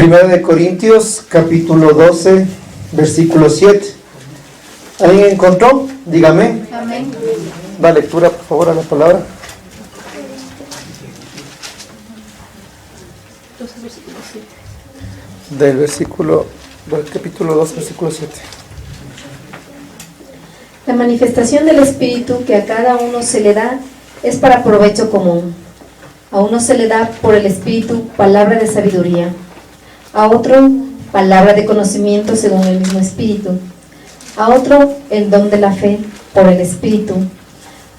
Primera de Corintios, capítulo 12, versículo 7. ¿Alguien encontró? Dígame. Amén. Da lectura, por favor, a la palabra. 12, versículo 7. Del capítulo 2, versículo 7. La manifestación del Espíritu que a cada uno se le da es para provecho común. A uno se le da por el Espíritu palabra de sabiduría, a otro palabra de conocimiento según el mismo Espíritu, a otro el don de la fe por el Espíritu,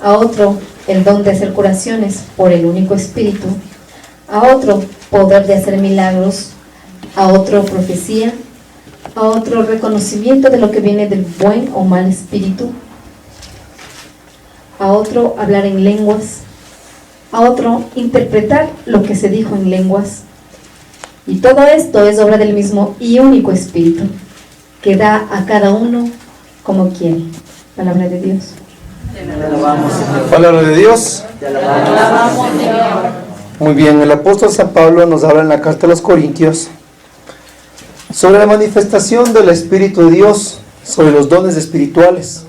a otro el don de hacer curaciones por el único Espíritu, a otro poder de hacer milagros, a otro profecía, a otro reconocimiento de lo que viene del buen o mal espíritu, a otro hablar en lenguas, a otro interpretar lo que se dijo en lenguas. Y todo esto es obra del mismo y único Espíritu, que da a cada uno como quiere. Palabra de Dios. Palabra de Dios. Muy bien, el apóstol San Pablo nos habla en la carta a los Corintios sobre la manifestación del Espíritu de Dios, sobre los dones espirituales,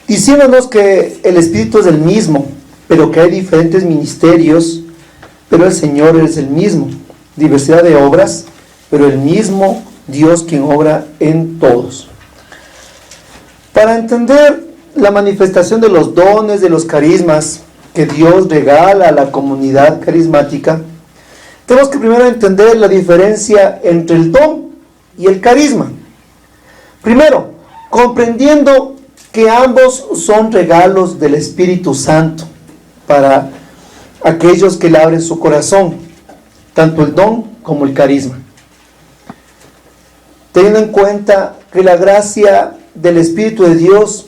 diciéndonos que el Espíritu es el mismo, pero que hay diferentes ministerios, pero el Señor es el mismo, diversidad de obras, pero el mismo Dios quien obra en todos. Para entender la manifestación de los dones, de los carismas que Dios regala a la comunidad carismática, tenemos que primero entender la diferencia entre el don y el carisma. Primero, comprendiendo que ambos son regalos del Espíritu Santo para aquellos que le abren su corazón, tanto el don como el carisma. Teniendo en cuenta que la gracia del Espíritu de Dios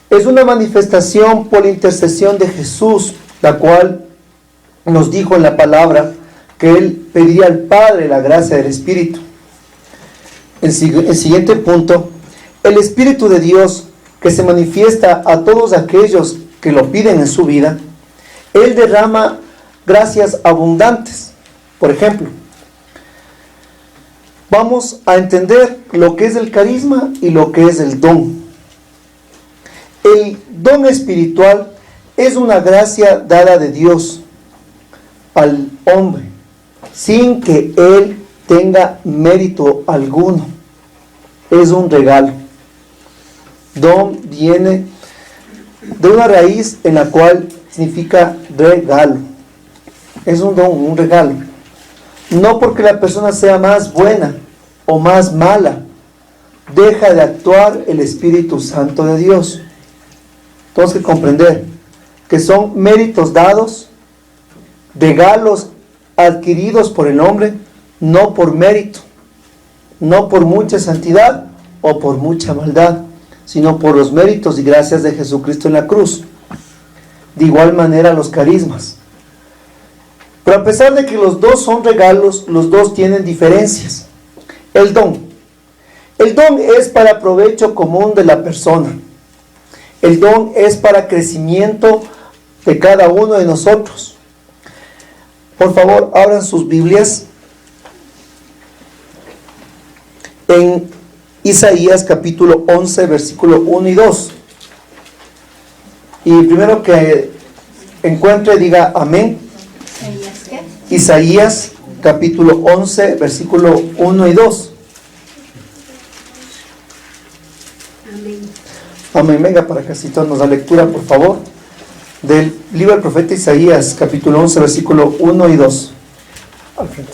es una manifestación por la intercesión de Jesús, la cual nos dijo en la palabra que Él pediría al Padre la gracia del Espíritu. El siguiente punto, el Espíritu de Dios que se manifiesta a todos aquellos que lo piden en su vida, Él derrama gracias abundantes. Por ejemplo, vamos a entender lo que es el carisma y lo que es el don. El don espiritual es una gracia dada de Dios al hombre, sin que él tenga mérito alguno. Es un regalo. Don viene de una raíz en la cual significa regalo. Es un don, un regalo. No porque la persona sea más buena o más mala, deja de actuar el Espíritu Santo de Dios. Tenemos que comprender que son méritos dados, regalos adquiridos por el hombre, no por mérito, no por mucha santidad o por mucha maldad, sino por los méritos y gracias de Jesucristo en la cruz. De igual manera los carismas. Pero a pesar de que los dos son regalos, los dos tienen diferencias. El don es para provecho común de la persona. El don es para crecimiento de cada uno de nosotros. Por favor, abran sus Biblias en Isaías capítulo 11, versículo 1 y 2. Y primero que encuentre, diga amén. Isaías capítulo 11, versículo 1 y 2. Amén. Venga para que así todos nos da lectura, por favor, del libro del profeta Isaías, capítulo 11, versículo 1 y 2. Al frente.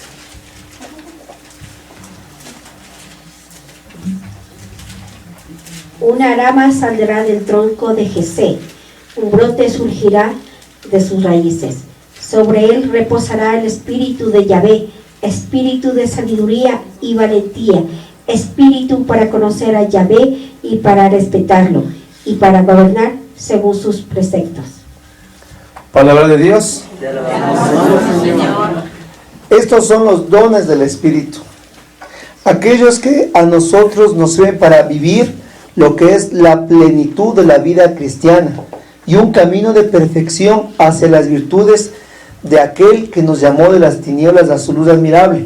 Una rama saldrá del tronco de Jesé, un brote surgirá de sus raíces. Sobre él reposará el espíritu de Yahvé, espíritu de sabiduría y valentía, espíritu para conocer a Yahvé y para respetarlo, y para gobernar según sus preceptos. Palabra de Dios. Estos son los dones del Espíritu, aquellos que a nosotros nos sirven para vivir lo que es la plenitud de la vida cristiana y un camino de perfección hacia las virtudes de aquel que nos llamó de las tinieblas a su luz admirable.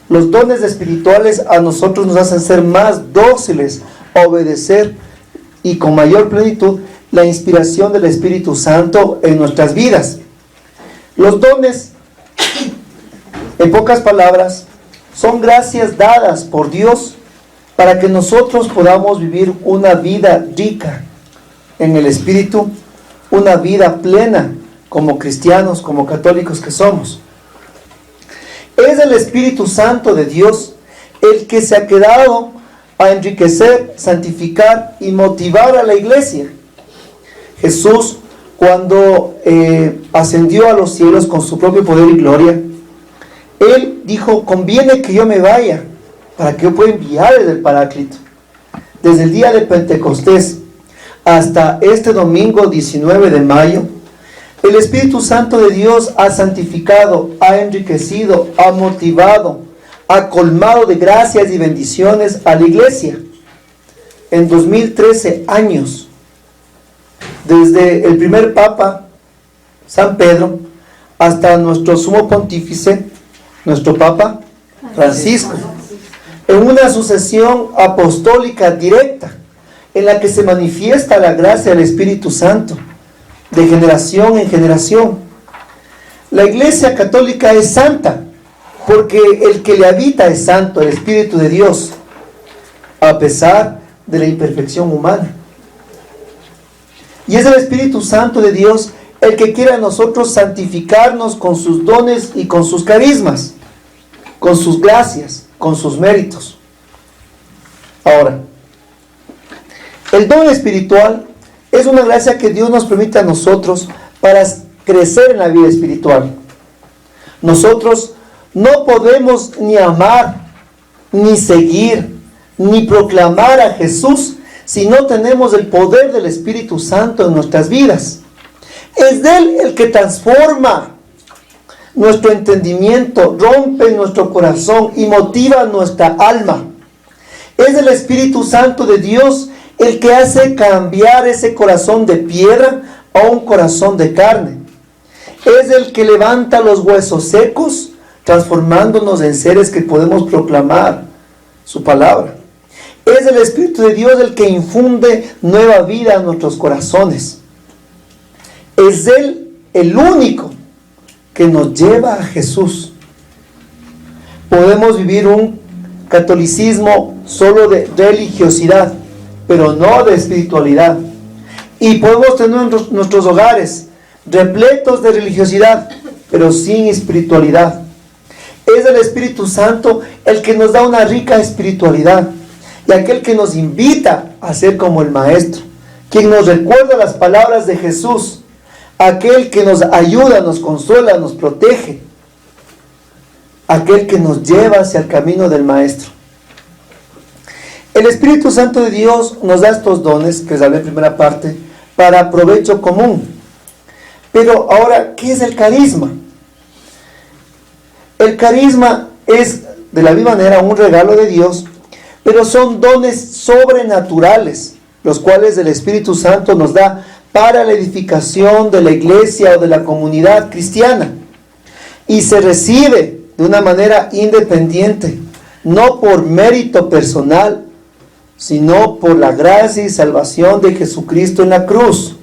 Los dones espirituales a nosotros nos hacen ser más dóciles, a obedecer y con mayor plenitud la inspiración del Espíritu Santo en nuestras vidas. Los dones, en pocas palabras, son gracias dadas por Dios para que nosotros podamos vivir una vida rica en el Espíritu, una vida plena como cristianos, como católicos que somos. Es el Espíritu Santo de Dios el que se ha quedado a enriquecer, santificar y motivar a la iglesia. Jesús, cuando ascendió a los cielos con su propio poder y gloria, Él dijo: conviene que yo me vaya para que yo pueda enviar el Paráclito. Desde el día de Pentecostés hasta este domingo 19 de mayo, el Espíritu Santo de Dios ha santificado, ha enriquecido, ha motivado, ha colmado de gracias y bendiciones a la iglesia. En 2013 años, desde el primer Papa, San Pedro, hasta nuestro sumo pontífice, nuestro Papa Francisco, en una sucesión apostólica directa, en la que se manifiesta la gracia del Espíritu Santo, de generación en generación. La Iglesia Católica es santa, porque el que le habita es santo, el Espíritu de Dios, a pesar de la imperfección humana. Y es el Espíritu Santo de Dios el que quiere a nosotros santificarnos con sus dones y con sus carismas, con sus gracias, con sus méritos. Ahora, el don espiritual es una gracia que Dios nos permite a nosotros para crecer en la vida espiritual. Nosotros no podemos ni amar, ni seguir, ni proclamar a Jesús si no tenemos el poder del Espíritu Santo en nuestras vidas. Es de Él el que transforma nuestro entendimiento, rompe nuestro corazón y motiva nuestra alma. Es el Espíritu Santo de Dios el que hace cambiar ese corazón de piedra a un corazón de carne. Es el que levanta los huesos secos, transformándonos en seres que podemos proclamar su palabra. Es el Espíritu de Dios el que infunde nueva vida a nuestros corazones. Es Él el único que nos lleva a Jesús. Podemos vivir un catolicismo solo de religiosidad, pero no de espiritualidad. Y podemos tener nuestros hogares repletos de religiosidad, pero sin espiritualidad. Es el Espíritu Santo el que nos da una rica espiritualidad y aquel que nos invita a ser como el Maestro, quien nos recuerda las palabras de Jesús, aquel que nos ayuda, nos consuela, nos protege, aquel que nos lleva hacia el camino del Maestro. El Espíritu Santo de Dios nos da estos dones, que les hablé en primera parte, para provecho común. Pero ahora, ¿qué es el carisma? El carisma es, de la misma manera, un regalo de Dios, pero son dones sobrenaturales, los cuales el Espíritu Santo nos da para la edificación de la iglesia o de la comunidad cristiana. Y se recibe de una manera independiente, no por mérito personal, sino por la gracia y salvación de Jesucristo en la cruz.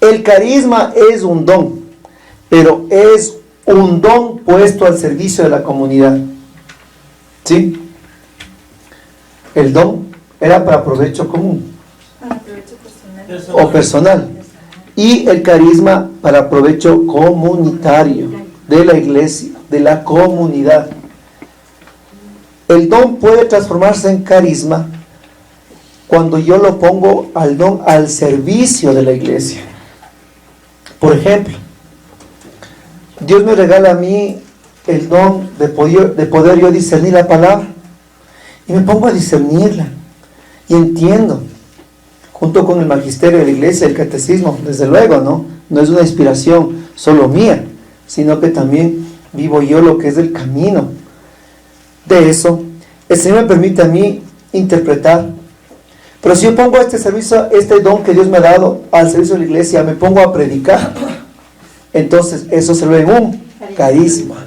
El carisma es un don, pero es un don puesto al servicio de la comunidad. ¿Sí? El don era para provecho común o personal, y el carisma para provecho comunitario de la iglesia, de la comunidad. El don puede transformarse en carisma cuando yo lo pongo al don al servicio de la iglesia. Por ejemplo, Dios me regala a mí el don de poder yo discernir la palabra, y me pongo a discernirla y entiendo, junto con el magisterio de la iglesia, el catecismo, desde luego, no es una inspiración solo mía, sino que también vivo yo lo que es el camino de eso. El Señor me permite a mí interpretar. Pero si yo pongo este servicio, este don que Dios me ha dado al servicio de la iglesia, me pongo a predicar, entonces eso se ve en un carisma.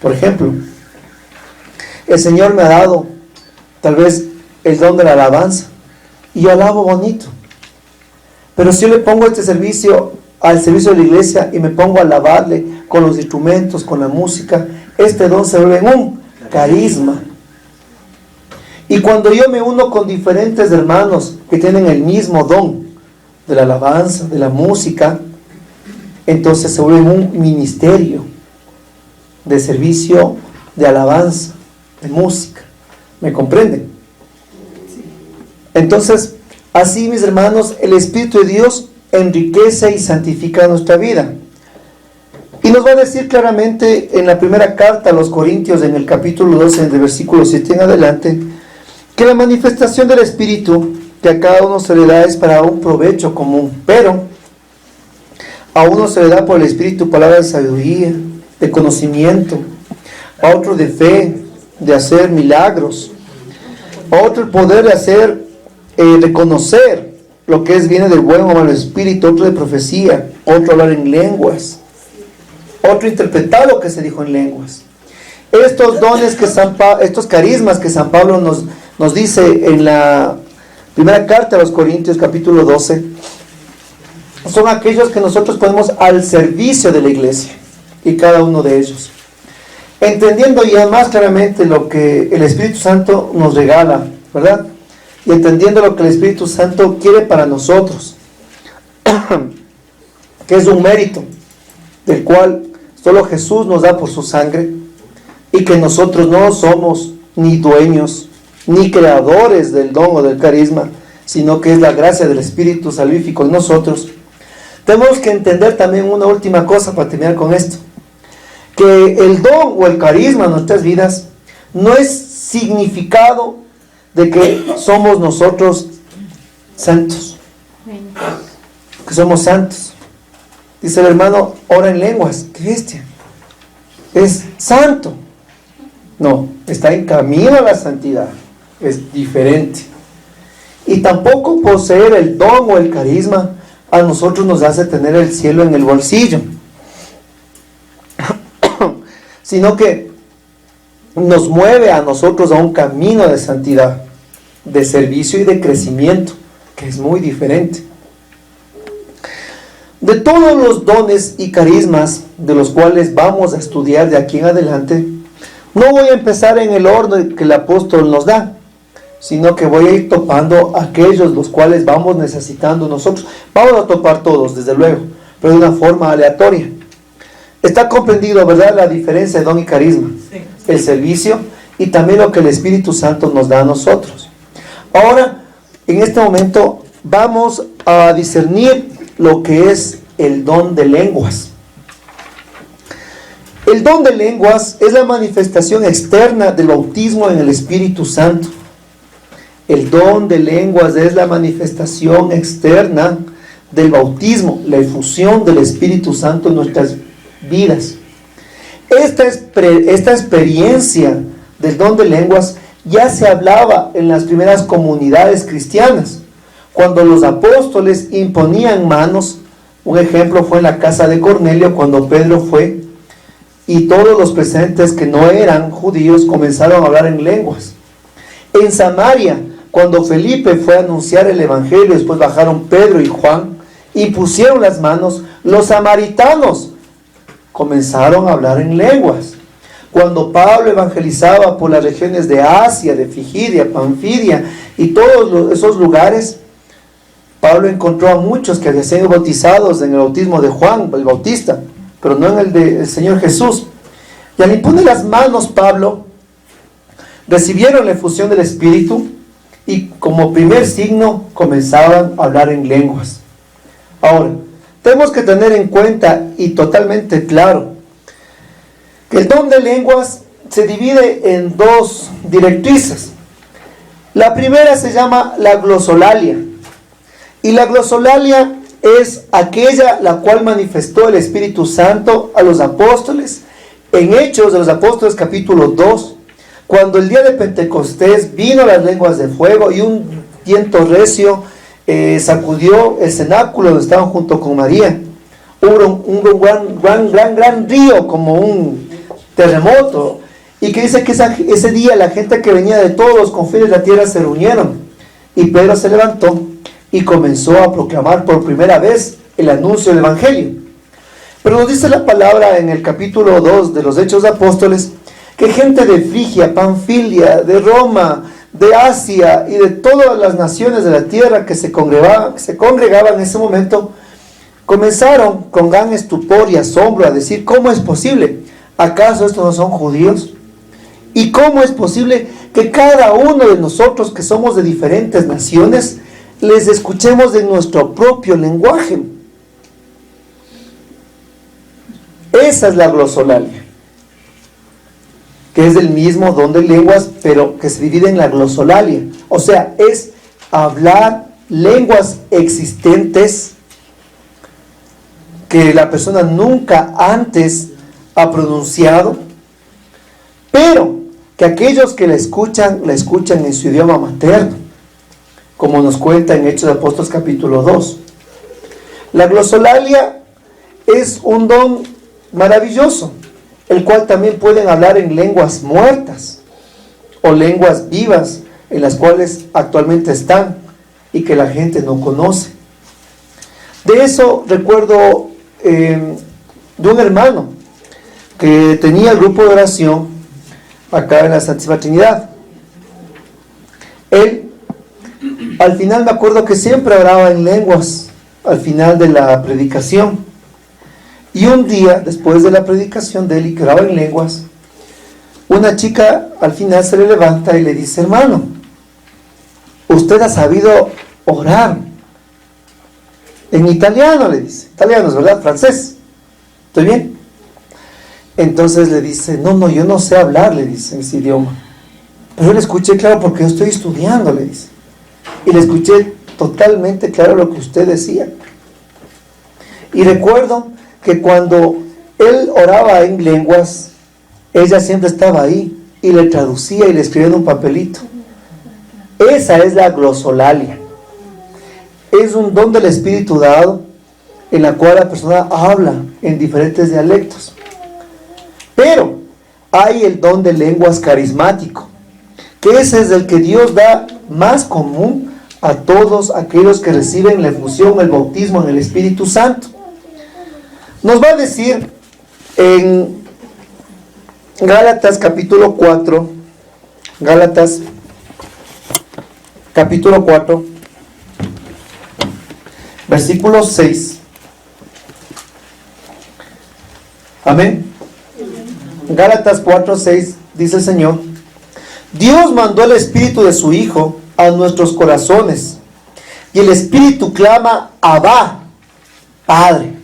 Por ejemplo, el Señor me ha dado tal vez el don de la alabanza, y yo alabo bonito. Pero si yo le pongo este servicio al servicio de la iglesia y me pongo a alabarle con los instrumentos, con la música, este don se vuelve un carisma. Y cuando yo me uno con diferentes hermanos que tienen el mismo don de la alabanza, de la música, entonces se vuelve un ministerio de servicio, de alabanza, de música. ¿Me comprenden? Entonces, así, mis hermanos, el Espíritu de Dios enriquece y santifica nuestra vida. Y nos va a decir claramente en la primera carta a los Corintios, en el capítulo 12, del versículo 7 en adelante, que la manifestación del Espíritu que a cada uno se le da es para un provecho común, pero a uno se le da por el Espíritu palabras de sabiduría, de conocimiento, a otro de fe, de hacer milagros, a otro el poder de hacer, reconocer lo que viene del buen o mal espíritu, otro de profecía, otro hablar en lenguas, otro interpretar lo que se dijo en lenguas. Estos dones estos carismas que San Pablo nos dice en la primera carta a los Corintios, capítulo 12, son aquellos que nosotros ponemos al servicio de la iglesia, y cada uno de ellos, entendiendo ya más claramente lo que el Espíritu Santo nos regala, ¿verdad? Y entendiendo lo que el Espíritu Santo quiere para nosotros, que es un mérito del cual solo Jesús nos da por su sangre, y que nosotros no somos ni dueños ni creadores del don o del carisma, sino que es la gracia del Espíritu salvífico en nosotros. Tenemos que entender también una última cosa para terminar con esto, que el don o el carisma en nuestras vidas no es significado de que somos nosotros santos, que somos santos. Dice el hermano, ora en lenguas, qué bestia, es santo. No, está en camino a la santidad, es diferente. Y tampoco poseer el don o el carisma a nosotros nos hace tener el cielo en el bolsillo, sino que nos mueve a nosotros a un camino de santidad, de servicio y de crecimiento, que es muy diferente. De todos los dones y carismas de los cuales vamos a estudiar de aquí en adelante, no voy a empezar en el orden que el apóstol nos da, sino que voy a ir topando aquellos los cuales vamos necesitando nosotros. Vamos a topar todos, desde luego, pero de una forma aleatoria. Está comprendido, ¿verdad?, la diferencia de don y carisma, sí. El servicio y también lo que el Espíritu Santo nos da a nosotros. Ahora, en este momento, vamos a discernir lo que es el don de lenguas. El don de lenguas es la manifestación externa del bautismo en el Espíritu Santo. El don de lenguas es la manifestación externa del bautismo, la efusión del Espíritu Santo en nuestras vidas. Esta experiencia del don de lenguas ya se hablaba en las primeras comunidades cristianas, cuando los apóstoles imponían manos. Un ejemplo fue en la casa de Cornelio, cuando Pedro fue, y todos los presentes que no eran judíos comenzaron a hablar en lenguas. En Samaria, cuando Felipe fue a anunciar el evangelio, después bajaron Pedro y Juan y pusieron las manos, los samaritanos comenzaron a hablar en lenguas. Cuando Pablo evangelizaba por las regiones de Asia, de Frigia, Panfilia y todos esos lugares, Pablo encontró a muchos que habían sido bautizados en el bautismo de Juan el Bautista, pero no en el del Señor Jesús. Y al imponer las manos Pablo, recibieron la efusión del Espíritu y como primer signo comenzaban a hablar en lenguas. Ahora, tenemos que tener en cuenta y totalmente claro que el don de lenguas se divide en dos directrices. La primera se llama la glosolalia, y la glosolalia es aquella la cual manifestó el Espíritu Santo a los apóstoles en Hechos de los Apóstoles capítulo 2, cuando el día de Pentecostés vino las lenguas de fuego y un viento recio sacudió el cenáculo donde estaban junto con María. Hubo un gran río, como un terremoto, Y que dice que ese día la gente que venía de todos los confines de la tierra se reunieron. Y Pedro se levantó y comenzó a proclamar por primera vez el anuncio del Evangelio. Pero nos dice la palabra en el capítulo 2 de los Hechos de Apóstoles que gente de Frigia, Panfilia, de Roma, de Asia y de todas las naciones de la tierra que se congregaban en ese momento, comenzaron con gran estupor y asombro a decir: ¿cómo es posible? ¿Acaso estos no son judíos? ¿Y cómo es posible que cada uno de nosotros que somos de diferentes naciones les escuchemos en nuestro propio lenguaje? Esa es la glosolalia, que es el mismo don de lenguas, pero que se divide en la glosolalia. O sea, es hablar lenguas existentes que la persona nunca antes ha pronunciado, pero que aquellos que la escuchan en su idioma materno, como nos cuenta en Hechos de Apóstoles capítulo 2. La glosolalia es un don maravilloso, el cual también pueden hablar en lenguas muertas o lenguas vivas, en las cuales actualmente están y que la gente no conoce. De eso recuerdo de un hermano que tenía el grupo de oración acá en la Santísima Trinidad. Él, al final me acuerdo que siempre oraba en lenguas al final de la predicación. Y un día, después de la predicación de él y que oraba en lenguas, una chica al final se le levanta y le dice: hermano, usted ha sabido orar en italiano, le dice. Italiano es verdad, francés. ¿Estoy bien? Entonces le dice: no, yo no sé hablar, le dice, en ese idioma. Pero yo le escuché claro porque yo estoy estudiando, le dice. Y le escuché totalmente claro lo que usted decía. Y recuerdo que cuando él oraba en lenguas, ella siempre estaba ahí y le traducía y le escribía en un papelito. Esa es la glosolalia. Es un don del Espíritu dado, en la cual la persona habla en diferentes dialectos. Pero hay el don de lenguas carismático, que ese es el que Dios da más común a todos aquellos que reciben la efusión, el bautismo en el Espíritu Santo. Nos va a decir en Gálatas capítulo 4, Gálatas capítulo 4, versículo 6. Amén. Gálatas 4, 6 dice el Señor: Dios mandó el Espíritu de su Hijo a nuestros corazones, y el Espíritu clama: Abba, Padre.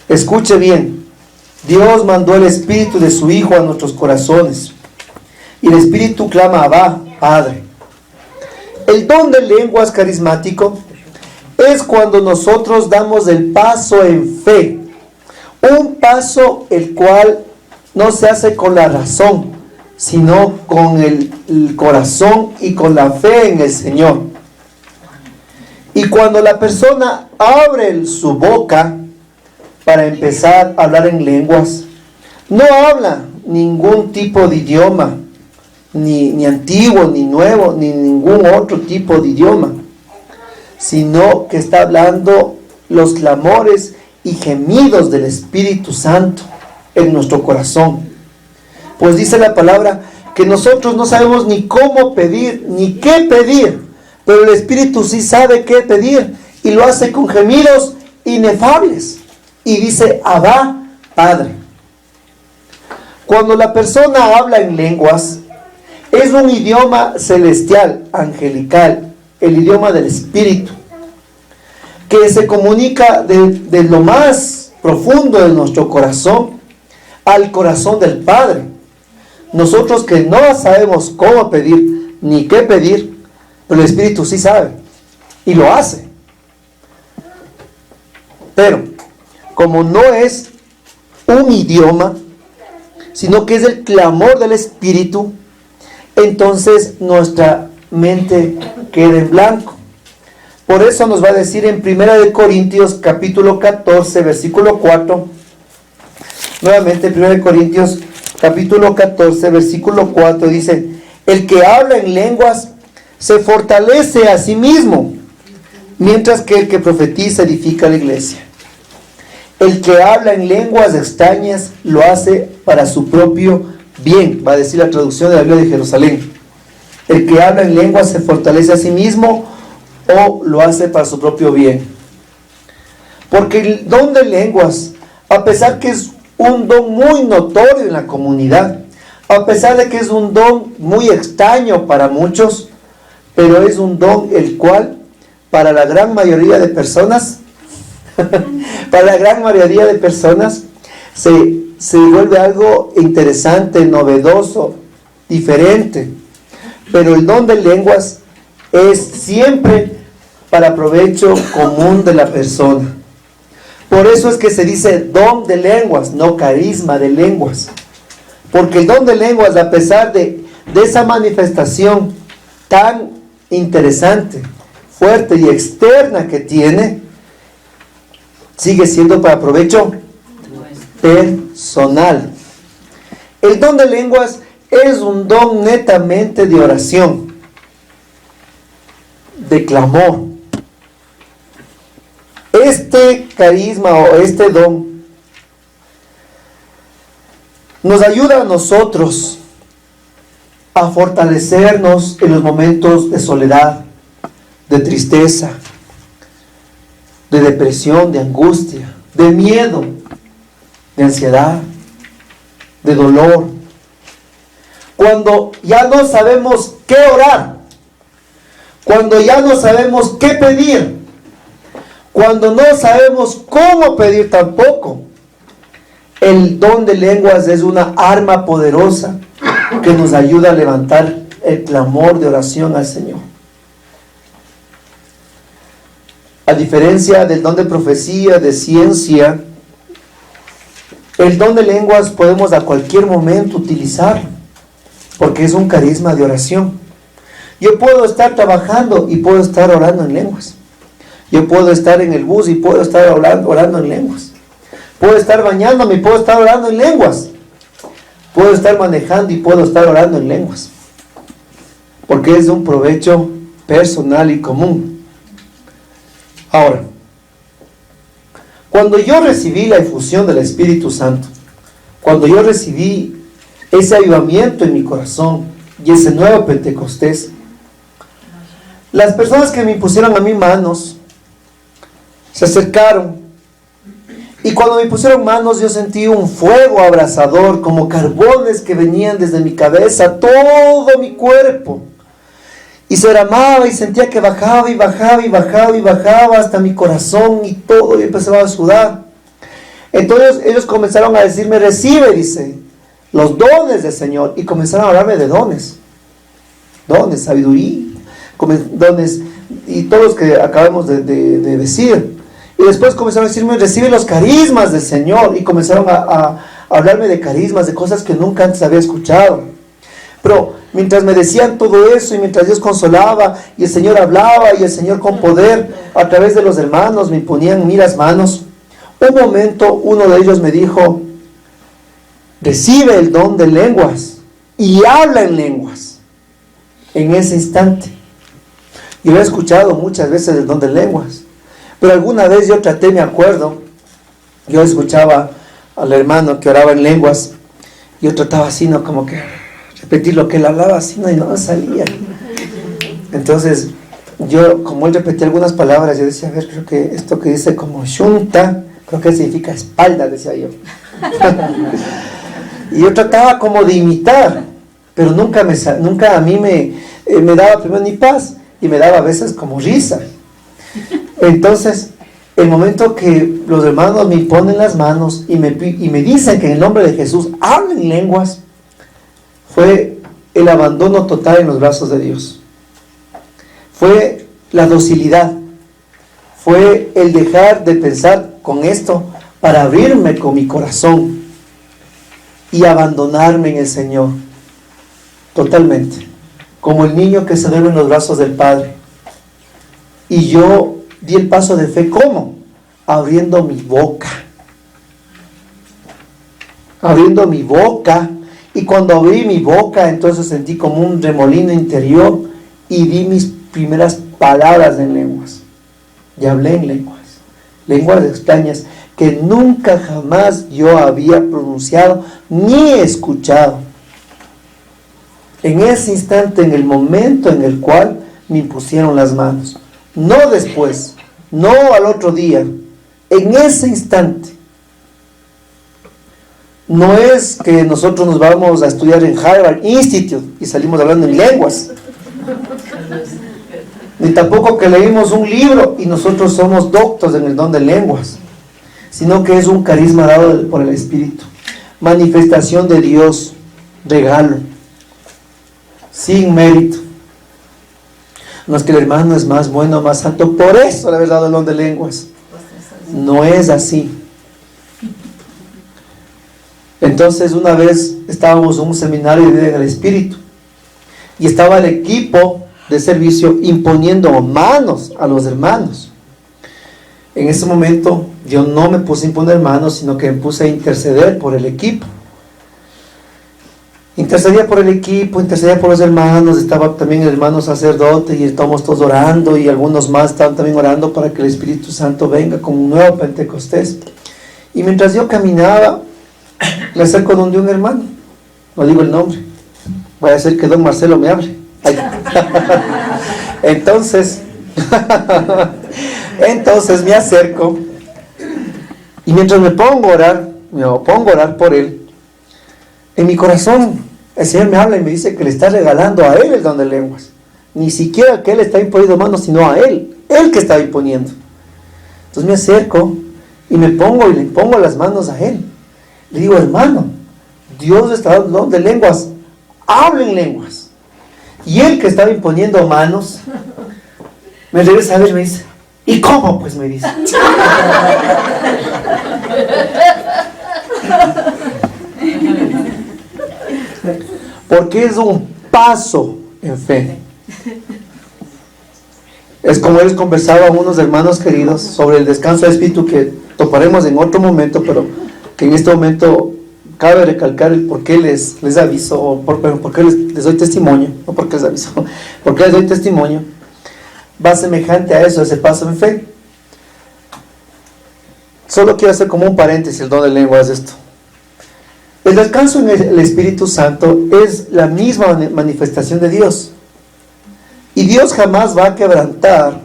Escuche bien, Dios mandó el Espíritu de su Hijo a nuestros corazones, y el Espíritu clama: Abba, Padre. El don de lenguas carismático es cuando nosotros damos el paso en fe, un paso el cual no se hace con la razón, sino con el corazón y con la fe en el Señor. Y cuando la persona abre su boca para empezar a hablar en lenguas, no habla ningún tipo de idioma, ni antiguo, ni nuevo, ni ningún otro tipo de idioma, sino que está hablando los clamores y gemidos del Espíritu Santo en nuestro corazón. Pues dice la palabra que nosotros no sabemos ni cómo pedir, ni qué pedir, pero el Espíritu sí sabe qué pedir, y lo hace con gemidos inefables. Y dice: Abba, Padre. Cuando la persona habla en lenguas, es un idioma celestial, angelical, el idioma del Espíritu, que se comunica de lo más profundo de nuestro corazón al corazón del Padre. Nosotros que no sabemos cómo pedir ni qué pedir, pero el Espíritu sí sabe y lo hace. Pero como no es un idioma, sino que es el clamor del Espíritu, entonces nuestra mente queda en blanco. Por eso nos va a decir en 1 Corintios capítulo 14, versículo 4, nuevamente 1 Corintios capítulo 14, versículo 4, dice: el que habla en lenguas se fortalece a sí mismo, mientras que el que profetiza edifica la iglesia. El que habla en lenguas extrañas lo hace para su propio bien, va a decir la traducción de la Biblia de Jerusalén. El que habla en lenguas se fortalece a sí mismo o lo hace para su propio bien. Porque el don de lenguas, a pesar que es un don muy notorio en la comunidad, a pesar de que es un don muy extraño para muchos, pero es un don el cual para la gran mayoría de personas se vuelve algo interesante, novedoso, diferente. Pero el don de lenguas es siempre para provecho común de la persona. Por eso es que se dice don de lenguas, no carisma de lenguas. Porque el don de lenguas, a pesar de esa manifestación tan interesante, fuerte y externa que tiene, sigue siendo para provecho personal. El don de lenguas es un don netamente de oración, de clamor. Este carisma o este don nos ayuda a nosotros a fortalecernos en los momentos de soledad, de tristeza, de depresión, de angustia, de miedo, de ansiedad, de dolor. Cuando ya no sabemos qué orar, cuando ya no sabemos qué pedir, cuando no sabemos cómo pedir tampoco, el don de lenguas es una arma poderosa que nos ayuda a levantar el clamor de oración al Señor. A diferencia del don de profecía, de ciencia, el don de lenguas podemos a cualquier momento utilizarlo, porque es un carisma de oración. Yo puedo estar trabajando y puedo estar orando en lenguas. Yo puedo estar en el bus y puedo estar orando en lenguas. Puedo estar bañándome y puedo estar orando en lenguas. Puedo estar manejando y puedo estar orando en lenguas. Porque es de un provecho personal y común. Ahora, cuando yo recibí la infusión del Espíritu Santo, cuando yo recibí ese avivamiento en mi corazón y ese nuevo Pentecostés, las personas que me impusieron a mí manos se acercaron, y cuando me pusieron manos yo sentí un fuego abrasador, como carbones que venían desde mi cabeza a todo mi cuerpo, y se derramaba y sentía que bajaba y bajaba y bajaba y bajaba hasta mi corazón y todo, y empezaba a sudar. Entonces ellos comenzaron a decirme: recibe, dice, los dones del Señor, y comenzaron a hablarme de dones, sabiduría, dones, y todos los que acabamos de decir. Y después comenzaron a decirme: recibe los carismas del Señor, y comenzaron a hablarme de carismas, de cosas que nunca antes había escuchado. Pero mientras me decían todo eso, y mientras Dios consolaba, y el Señor hablaba, y el Señor con poder a través de los hermanos me imponían en mí las manos, un momento uno de ellos me dijo: recibe el don de lenguas y habla en lenguas. En ese instante yo he escuchado muchas veces el don de lenguas, pero alguna vez yo traté, me acuerdo, yo escuchaba al hermano que oraba en lenguas, yo trataba así, ¿no? Como que repetir lo que él hablaba, así, ¿no? Y no salía. Entonces yo, como él repetía algunas palabras, yo decía: a ver, creo que esto que dice como shunta, creo que significa espalda, decía yo. Y yo trataba como de imitar, pero nunca a mí me daba primero ni paz, y me daba a veces como risa. Entonces, el momento que los hermanos me ponen las manos y me dicen que en el nombre de Jesús hablen en lenguas, fue el abandono total en los brazos de Dios. Fue la docilidad. Fue el dejar de pensar con esto para abrirme con mi corazón y abandonarme en el Señor totalmente, como el niño que se duerme en los brazos del Padre. Y yo di el paso de fe. ¿Cómo? Abriendo mi boca Y cuando abrí mi boca, entonces sentí como un remolino interior y di mis primeras palabras en lenguas. Y hablé en lenguas extrañas que nunca jamás yo había pronunciado ni escuchado. En ese instante, en el momento en el cual me impusieron las manos, no después, no al otro día, en ese instante. No es que nosotros nos vamos a estudiar en Harvard Institute y salimos hablando en lenguas, ni tampoco que leímos un libro y nosotros somos doctos en el don de lenguas, sino que es un carisma dado por el Espíritu, manifestación de Dios, regalo, sin mérito. No es que el hermano es más bueno, más santo, por eso le haber dado el don de lenguas. No es así. Entonces una vez estábamos en un seminario de vida en el Espíritu y estaba el equipo de servicio imponiendo manos a los hermanos. En ese momento yo no me puse a imponer manos, sino que me puse a interceder por el equipo. Intercedía por el equipo, intercedía por los hermanos, estaba también el hermano sacerdote y estábamos todos orando y algunos más estaban también orando para que el Espíritu Santo venga con un nuevo Pentecostés. Y mientras yo caminaba, me acerco donde un hermano, no digo el nombre, voy a hacer que don Marcelo me hable. Entonces me acerco y mientras me pongo a orar por él, en mi corazón el Señor me habla y me dice que le está regalando a él el don de lenguas. Ni siquiera que él está imponiendo manos, sino a él que estaba imponiendo. Entonces me acerco y me pongo y le pongo las manos a él. Le digo, hermano, Dios le está dando el don de lenguas, hablen lenguas. Y él que estaba imponiendo manos me regresa a ver y me dice, ¿y cómo? Pues me dice. Porque es un paso en fe. Es como les conversaba a unos hermanos queridos sobre el descanso del Espíritu, que toparemos en otro momento, pero que en este momento cabe recalcar el por qué les aviso, o por qué les doy testimonio, no porque les aviso, porque les doy testimonio. Va semejante a eso, ese paso en fe. Solo quiero hacer como un paréntesis, el don de lenguas de esto. El descanso en el Espíritu Santo es la misma manifestación de Dios. Y Dios jamás va a quebrantar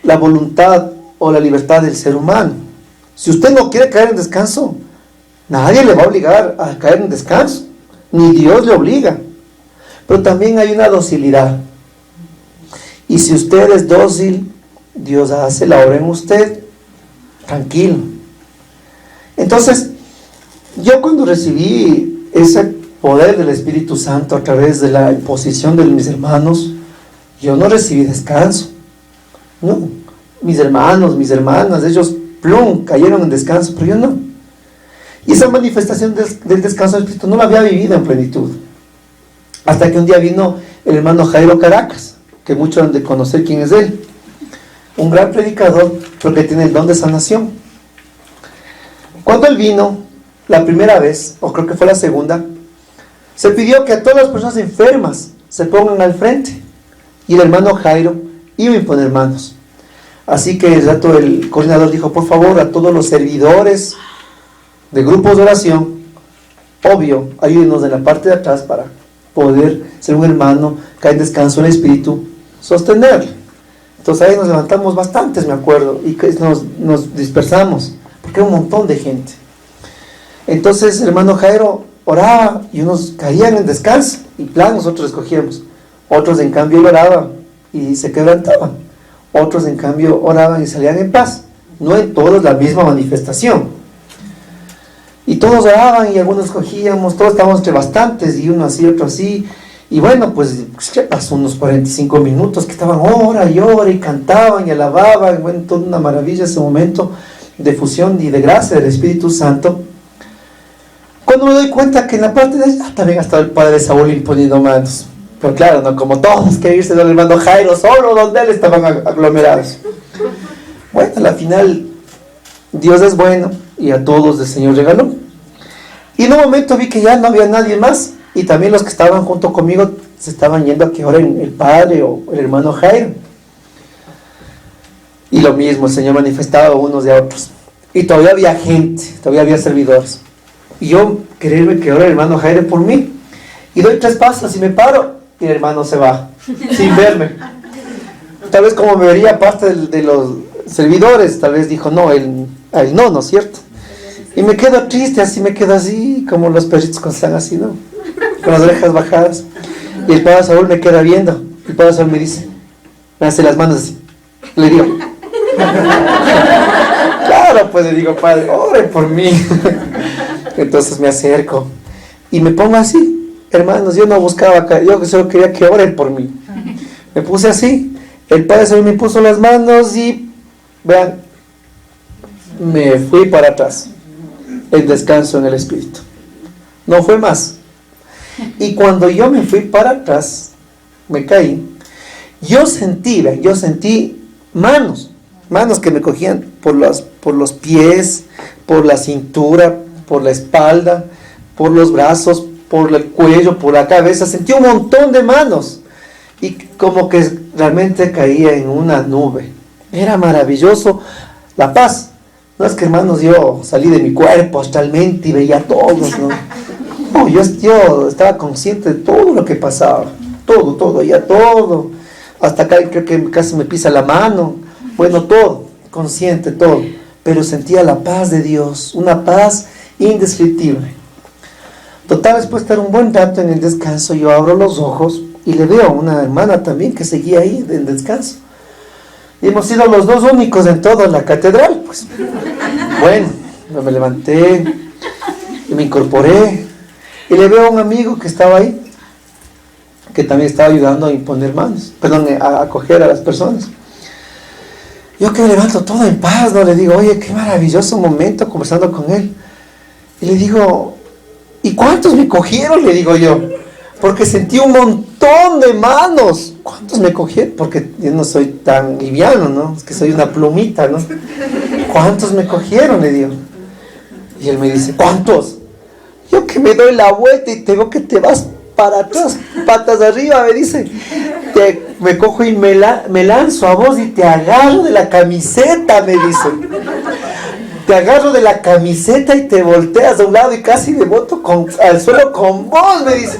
la voluntad o la libertad del ser humano. Si usted no quiere caer en descanso, nadie le va a obligar a caer en descanso, ni Dios le obliga. Pero también hay una docilidad. Y si usted es dócil, Dios hace la obra en usted, tranquilo. Entonces, yo cuando recibí ese poder del Espíritu Santo a través de la imposición de mis hermanos, yo no recibí descanso. No, mis hermanos, mis hermanas, ellos plum, cayeron en descanso, pero yo no. Y esa manifestación del descanso del Espíritu no la había vivido en plenitud. Hasta que un día vino el hermano Jairo Caracas, que muchos han de conocer quién es él. Un gran predicador, pero que tiene el don de sanación. Cuando él vino, la primera vez, o creo que fue la segunda, se pidió que a todas las personas enfermas se pongan al frente. Y el hermano Jairo iba a imponer manos. Así que el coordinador dijo, por favor, a todos los servidores de grupos de oración, obvio, ayúdenos en la parte de atrás para poder ser un hermano que en descanso en el Espíritu, sostenerlo. Entonces ahí nos levantamos bastantes, me acuerdo, y que nos dispersamos, porque era un montón de gente. Entonces el hermano Jairo oraba y unos caían en descanso y nosotros escogíamos. Otros en cambio oraban y se quebrantaban. Otros en cambio oraban y salían en paz. No en todos la misma manifestación. Y todos oraban y algunos escogíamos, todos estábamos entre bastantes y uno así, otro así. Y bueno, pues pasó unos 45 minutos que estaban hora y cantaban y alababan. Bueno, toda una maravilla ese momento de fusión y de gracia del Espíritu Santo. Cuando me doy cuenta que en la parte de allá también estaba el padre Saúl imponiendo manos. Pero claro, no como todos que irse del hermano Jairo, solo donde él estaban aglomerados. Bueno, a la final, Dios es bueno y a todos el Señor regaló. Y en un momento vi que ya no había nadie más, y también los que estaban junto conmigo se estaban yendo a que oren el padre o el hermano Jairo. Y lo mismo, el Señor manifestaba a unos y a otros. Y todavía había gente, todavía había servidores. Y yo quererme que ore el hermano Jairo por mí. Y doy 3 pasos y me paro, y el hermano se va, sin verme. Tal vez como me vería parte de los servidores, tal vez dijo, no, él no, ¿no es cierto? Y me quedo triste, así me quedo así, como los perritos cuando están así, ¿no? Con las orejas bajadas. Y el padre Saúl me queda viendo. El padre Saúl me dice, me hace las manos así. Le digo, claro, pues le digo, padre, ore por mí. Entonces me acerco y me pongo así. Hermanos, yo no buscaba acá, yo solo quería que oren por mí. Me puse así. El padre Saúl me puso las manos y, vean, me fui para atrás. El descanso en el espíritu. No fue más. Y cuando yo me fui para atrás, me caí. Yo sentí manos que me cogían por los pies, por la cintura, por la espalda, por los brazos, por el cuello, por la cabeza. Sentí un montón de manos. Y como que realmente caía en una nube. Era maravilloso la paz. No es que, hermanos, yo salí de mi cuerpo astralmente y veía a todos, ¿no? No, yo estaba consciente de todo lo que pasaba. Todo, ya todo. Hasta acá creo que casi me pisa la mano. Bueno, todo, consciente, todo. Pero sentía la paz de Dios, una paz indescriptible. Total, después de estar un buen rato en el descanso, yo abro los ojos y le veo a una hermana también que seguía ahí en descanso. Y hemos sido los 2 únicos en toda la catedral, pues. Bueno, me levanté y me incorporé y le veo a un amigo que estaba ahí, que también estaba ayudando a imponer manos, a acoger a las personas. Yo que me levanto todo en paz, ¿no? Le digo, oye, qué maravilloso momento conversando con él. Y le digo, ¿y cuántos me cogieron? Le digo yo, porque sentí un montón de manos. ¿Cuántos me cogieron? Porque yo no soy tan liviano, ¿no? Es que soy una plumita, ¿no? ¿Cuántos me cogieron? Le digo. Y él me dice, ¿cuántos? Yo que me doy la vuelta y te veo que te vas para atrás, patas arriba, me dice. Me cojo y me lanzo a vos y te agarro de la camiseta, me dice. Te agarro de la camiseta y te volteas de un lado y casi me boto al suelo con vos, me dice.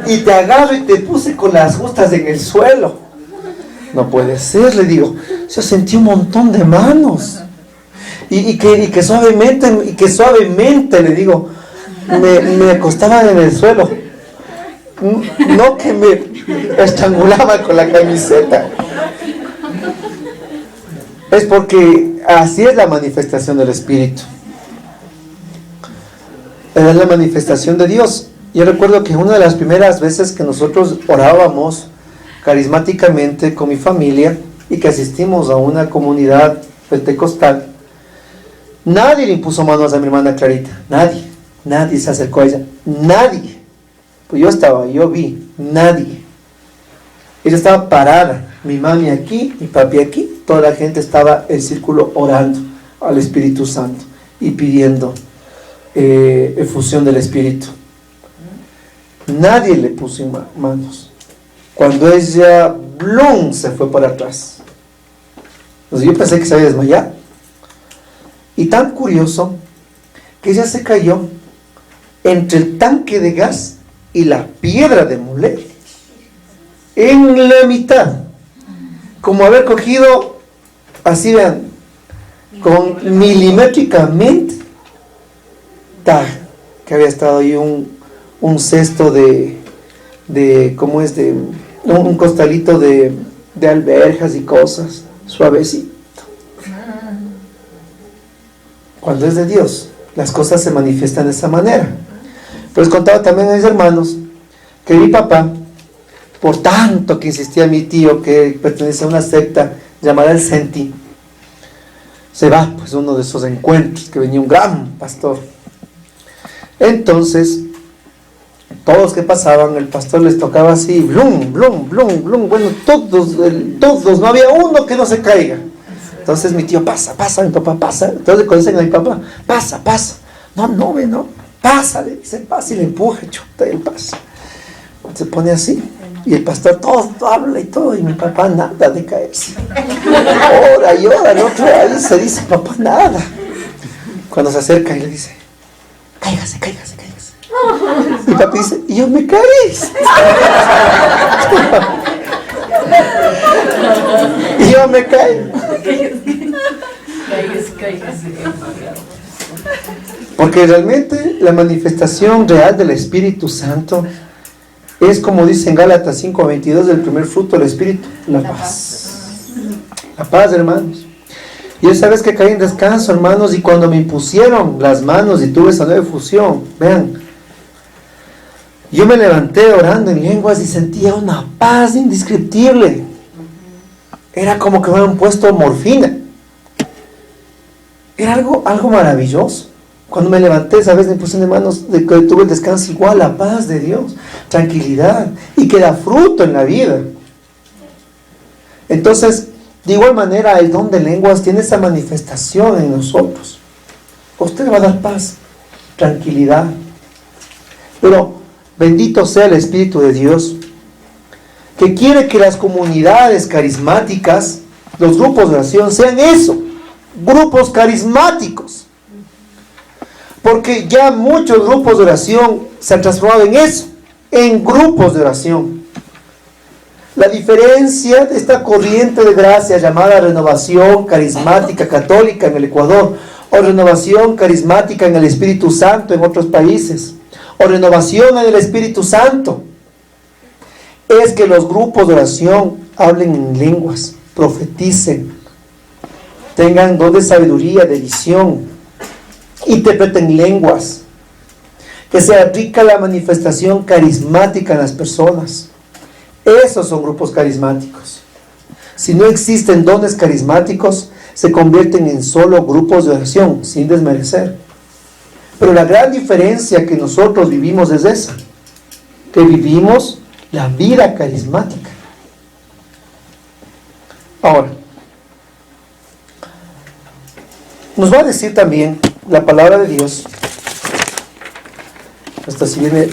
Y te agarro y te puse con las justas en el suelo. No puede ser, le digo. Yo sentí un montón de manos. Y que suavemente, le digo, me acostaban en el suelo. No que me estrangulaban con la camiseta. Es porque así es la manifestación del Espíritu. Es la manifestación de Dios. Yo recuerdo que una de las primeras veces que nosotros orábamos carismáticamente con mi familia y que asistimos a una comunidad pentecostal, nadie le impuso manos a mi hermana Clarita. Nadie se acercó a ella. Nadie. Pues yo vi, nadie. Ella estaba parada. Mi mami aquí, mi papi aquí, toda la gente estaba en círculo orando al Espíritu Santo y pidiendo efusión del Espíritu. Nadie le puso manos. Cuando ella, ¡blum!, se fue para atrás. Entonces yo pensé que se había desmayado. Y tan curioso que ella se cayó entre el tanque de gas y la piedra de moler. En la mitad. Como haber cogido, así vean, con milimétricamente, que había estado ahí un cesto ¿cómo es? Un costalito de alberjas y cosas, suavecito. Cuando es de Dios, las cosas se manifiestan de esa manera. Pues contaba también a mis hermanos que mi papá, por tanto que insistía mi tío, que pertenece a una secta llamada el Senti, se va pues a uno de esos encuentros, que venía un gran pastor. Entonces, todos que pasaban, el pastor les tocaba así, blum, blum, blum, blum, bueno, todos, no había uno que no se caiga. Entonces mi tío, pasa, mi papá, pasa. Entonces le dicen a mi papá, pasa, no, pasa, le dice, pasa, y le empuja, chuta, y él pasa. Se pone así, y el pastor todo habla y todo, y mi papá nada de caerse. Ora y ora, el otro ahí se dice, papá nada. Cuando se acerca y le dice, cáigase. Y papi dice, y yo me caí. Y yo me caí. Porque realmente la manifestación real del Espíritu Santo es como dice en Gálatas 5:22, del primer fruto del Espíritu, la paz. La paz, hermanos. Y esa vez que caí en descanso, hermanos, y cuando me impusieron las manos y tuve esa nueva fusión, vean, yo me levanté orando en lenguas y sentía una paz indescriptible. Era como que me habían puesto morfina. Era algo maravilloso. Cuando me levanté, esa vez me puse de manos, de que tuve el descanso, igual la paz de Dios, tranquilidad, y que da fruto en la vida. Entonces, de igual manera, el don de lenguas tiene esa manifestación en nosotros. Usted le va a dar paz, tranquilidad. Pero bendito sea el Espíritu de Dios, que quiere que las comunidades carismáticas, los grupos de oración, sean eso, grupos carismáticos. Porque ya muchos grupos de oración se han transformado en eso, en grupos de oración. La diferencia de esta corriente de gracia llamada Renovación Carismática Católica en el Ecuador, o Renovación Carismática en el Espíritu Santo en otros países, o Renovación en el Espíritu Santo, es que los grupos de oración hablen en lenguas, profeticen, tengan don de sabiduría, de visión, interpreten lenguas, que sea rica la manifestación carismática en las personas. Esos son grupos carismáticos. Si no existen dones carismáticos, se convierten en solo grupos de oración, sin desmerecer. Pero la gran diferencia que nosotros vivimos es esa, que vivimos la vida carismática. Ahora, nos va a decir también la palabra de Dios, hasta si viene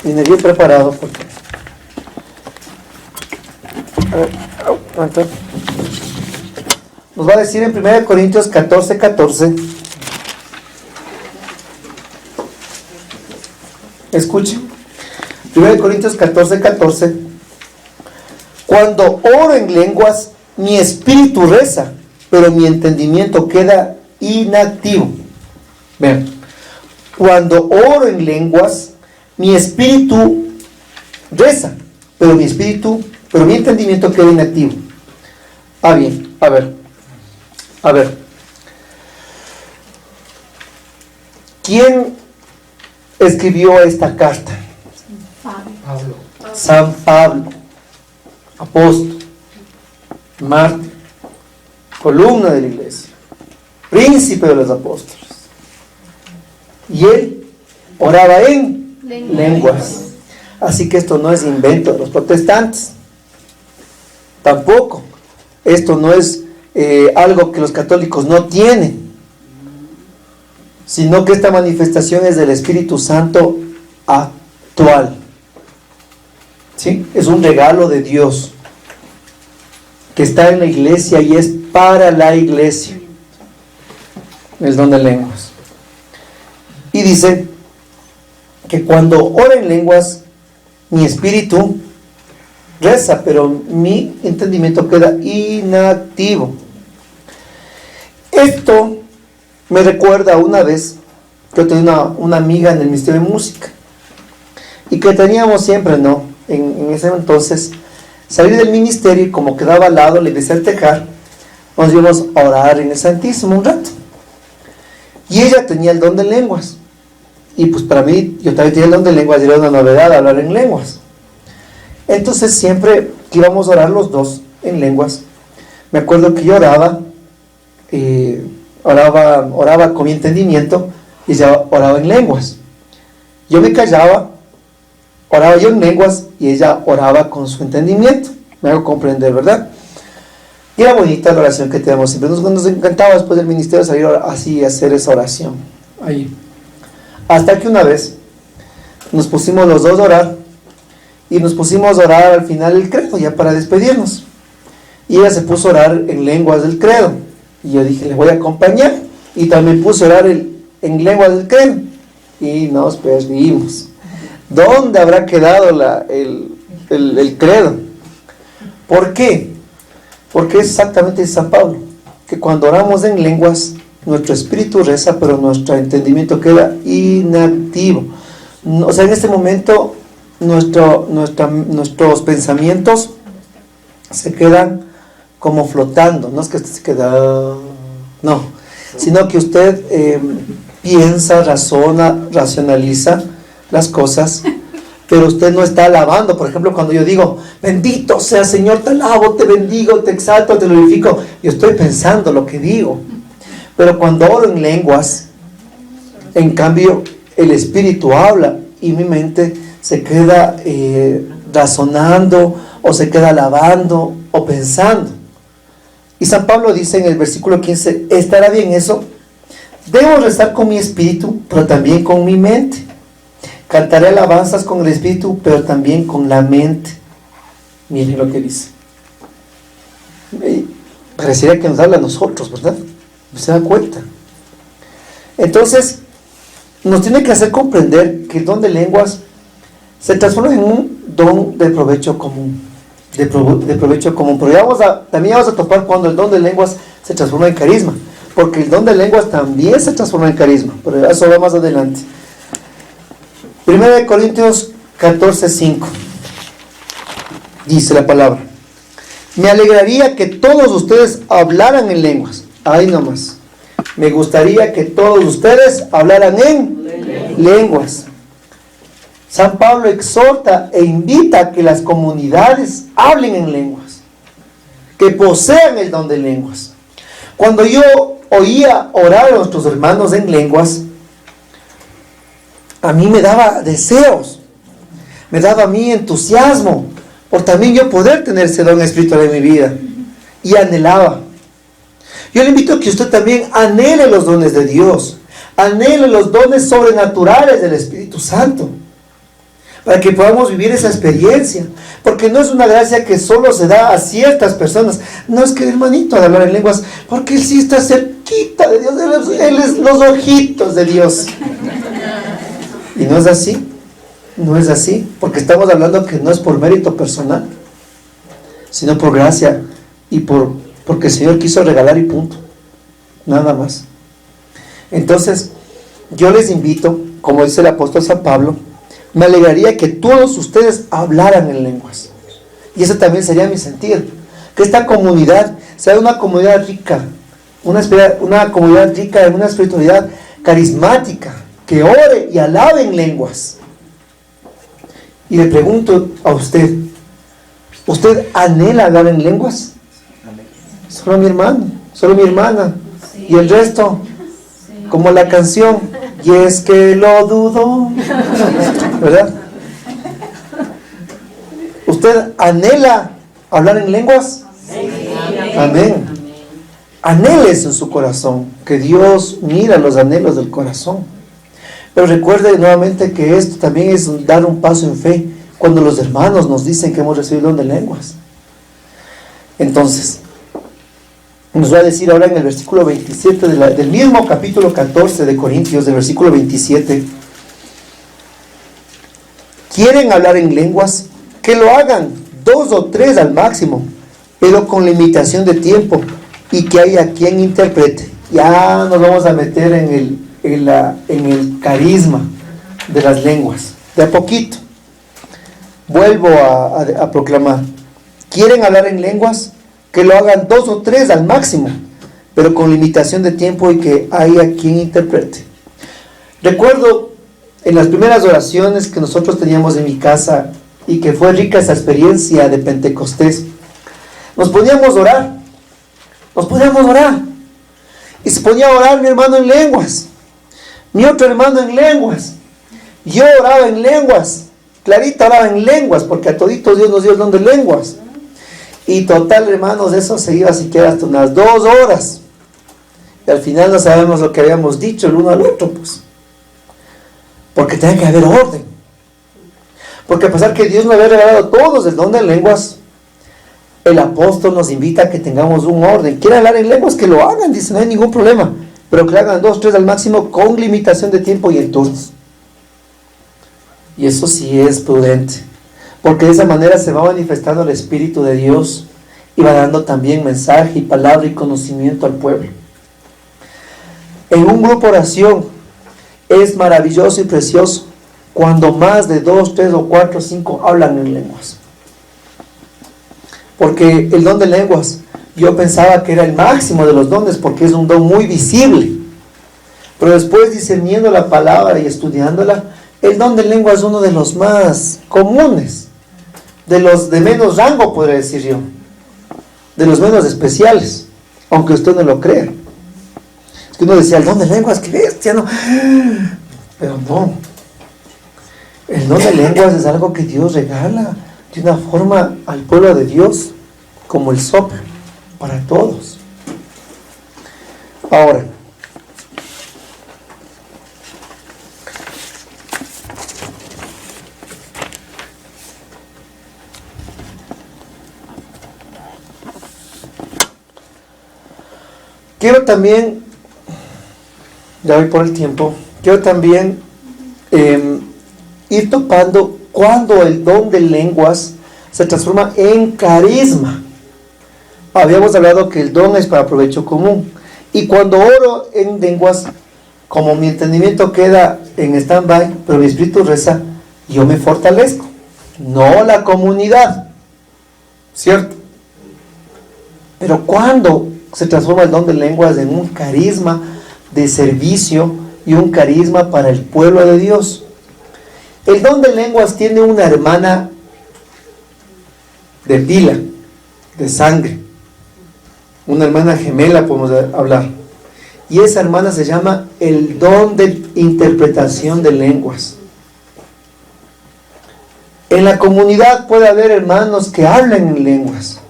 bien preparado, porque nos va a decir en 1 Corintios 14:14. Escuchen, 1 Corintios 14:14. Cuando oro en lenguas, mi espíritu reza, pero mi entendimiento queda inactivo. Vean, cuando oro en lenguas, mi espíritu reza, pero mi entendimiento queda inactivo. Bien, a ver. ¿Quién escribió esta carta? San Pablo, apóstol, mártir, columna de la iglesia, príncipe de los apóstoles. Y él oraba en lenguas. Así que esto no es invento de los protestantes. Tampoco. Esto no es algo que los católicos no tienen, sino que esta manifestación es del Espíritu Santo actual. ¿Sí? Es un regalo de Dios que está en la iglesia y es para la iglesia. El don de lenguas. Y dice que cuando ora en lenguas, mi espíritu reza, pero mi entendimiento queda inactivo. Esto me recuerda una vez que yo tenía una amiga en el Ministerio de Música y que teníamos siempre, en ese entonces, salir del ministerio y como quedaba al lado la iglesia del Tejar, nos íbamos a orar en el Santísimo un rato. Y ella tenía el don de lenguas. Y pues para mí, yo también tenía el don de lenguas y era una novedad hablar en lenguas. Entonces siempre que íbamos a orar los dos en lenguas, me acuerdo que yo oraba con mi entendimiento y ella oraba en lenguas. Yo me callaba, oraba yo en lenguas y ella oraba con su entendimiento. Me hago comprender, ¿verdad? Y era bonita la oración que tenemos siempre. Nos encantaba después del ministerio salir así a hacer esa oración. Ahí. Hasta que una vez nos pusimos los dos a orar, y nos pusimos a orar al final el credo, ya para despedirnos. Y ella se puso a orar en lenguas del credo. Y yo dije, le voy a acompañar. Y también puse a orar en lenguas del credo. Y nos perdimos. ¿Dónde habrá quedado el credo? ¿Por qué? Porque es exactamente San Pablo, que cuando oramos en lenguas, nuestro espíritu reza, pero nuestro entendimiento queda inactivo. O sea, en este momento nuestros pensamientos se quedan como flotando. No es que usted se queda, no, sino que usted piensa, razona, racionaliza las cosas, pero usted no está alabando. Por ejemplo, cuando yo digo, bendito sea Señor, te alabo, te bendigo, te exalto, te glorifico, yo estoy pensando lo que digo. Pero cuando oro en lenguas, en cambio, el Espíritu habla y mi mente se queda razonando, o se queda alabando, o pensando. Y San Pablo dice en el versículo 15, ¿estará bien eso? Debo rezar con mi espíritu, pero también con mi mente. Cantaré alabanzas con el espíritu, pero también con la mente. Miren lo que dice. Pareciera que nos habla a nosotros, ¿verdad? ¿No se da cuenta? Entonces, nos tiene que hacer comprender que el don de lenguas se transforma en un don de provecho común. De provecho común. Pero también vamos a topar cuando el don de lenguas se transforma en carisma. Porque el don de lenguas también se transforma en carisma. Pero eso va más adelante. 1 Corintios 14:5. Dice la palabra: me alegraría que todos ustedes hablaran en lenguas. Ahí nomás. Me gustaría que todos ustedes hablaran en lenguas. San Pablo exhorta e invita a que las comunidades hablen en lenguas, que posean el don de lenguas. Cuando yo oía orar a nuestros hermanos en lenguas, a mí me daba deseos, me daba a mí entusiasmo, por también yo poder tener ese don espiritual en mi vida, y anhelaba. Yo le invito a que usted también anhele los dones de Dios, anhele los dones sobrenaturales del Espíritu Santo, para que podamos vivir esa experiencia, porque no es una gracia que solo se da a ciertas personas. No es que el hermanito de hablar en lenguas, porque él sí está cerquita de Dios, él es los ojitos de Dios. Y no es así, no es así, porque estamos hablando que no es por mérito personal, sino por gracia y porque el Señor quiso regalar y punto, nada más. Entonces, yo les invito, como dice el apóstol San Pablo, me alegraría que todos ustedes hablaran en lenguas. Y eso también sería mi sentir, que esta comunidad sea una comunidad rica, una comunidad rica en una espiritualidad carismática, que ore y alabe en lenguas. Y le pregunto a usted, ¿usted anhela hablar en lenguas? Solo mi hermano, solo mi hermana, y el resto, como la canción, y es que lo dudo, ¿verdad? ¿Usted anhela hablar en lenguas? Amén. Anhele eso en su corazón, que Dios mira los anhelos del corazón. Pero recuerde nuevamente que esto también es dar un paso en fe, cuando los hermanos nos dicen que hemos recibido el don de lenguas. Entonces, nos va a decir ahora en el versículo 27 del mismo capítulo 14 de Corintios, del versículo 27, ¿quieren hablar en lenguas? Que lo hagan 2 o 3 al máximo, pero con limitación de tiempo, y que haya quien interprete. Ya nos vamos a meter en el carisma de las lenguas, de a poquito. Vuelvo a proclamar: ¿quieren hablar en lenguas? Que lo hagan 2 o 3 al máximo, pero con limitación de tiempo, y que haya quien interprete. Recuerdo en las primeras oraciones que nosotros teníamos en mi casa, y que fue rica esa experiencia de Pentecostés, nos poníamos a orar, y se ponía a orar mi hermano en lenguas, mi otro hermano en lenguas, yo oraba en lenguas, Clarita oraba en lenguas, porque a toditos Dios nos dio el don de lenguas. Y total, hermanos, eso se iba siquiera hasta unas 2 horas. Y al final no sabemos lo que habíamos dicho el uno al otro, pues. Porque tiene que haber orden. Porque a pesar que Dios nos había regalado a todos el don de lenguas, el apóstol nos invita a que tengamos un orden. ¿Quieren hablar en lenguas? Que lo hagan, dice, no hay ningún problema. Pero que hagan 2, 3 al máximo con limitación de tiempo y en turnos. Y eso sí es prudente. Porque de esa manera se va manifestando el Espíritu de Dios y va dando también mensaje y palabra y conocimiento al pueblo. En un grupo oración es maravilloso y precioso cuando más de 2, 3 o 4 o 5 hablan en lenguas. Porque el don de lenguas, yo pensaba que era el máximo de los dones porque es un don muy visible. Pero después, discerniendo la palabra y estudiándola, el don de lengua es uno de los más comunes, de los de menos rango, podría decir yo, de los menos especiales, aunque usted no lo crea. Es que uno decía, el don de lenguas, qué bestia, ¿no? Pero no. El don de lenguas es algo que Dios regala de una forma al pueblo de Dios, como el soplo, para todos. Ahora, quiero también, ya voy por el tiempo, quiero también ir topando cuando el don de lenguas se transforma en carisma. Habíamos hablado que el don es para provecho común. Y cuando oro en lenguas, como mi entendimiento queda en stand-by, pero mi espíritu reza, yo me fortalezco. No la comunidad. ¿Cierto? Pero cuando se transforma el don de lenguas en un carisma de servicio y un carisma para el pueblo de Dios. El don de lenguas tiene una hermana de pila, de sangre, una hermana gemela podemos hablar, y esa hermana se llama el don de interpretación de lenguas. En la comunidad puede haber hermanos que hablen en lenguas,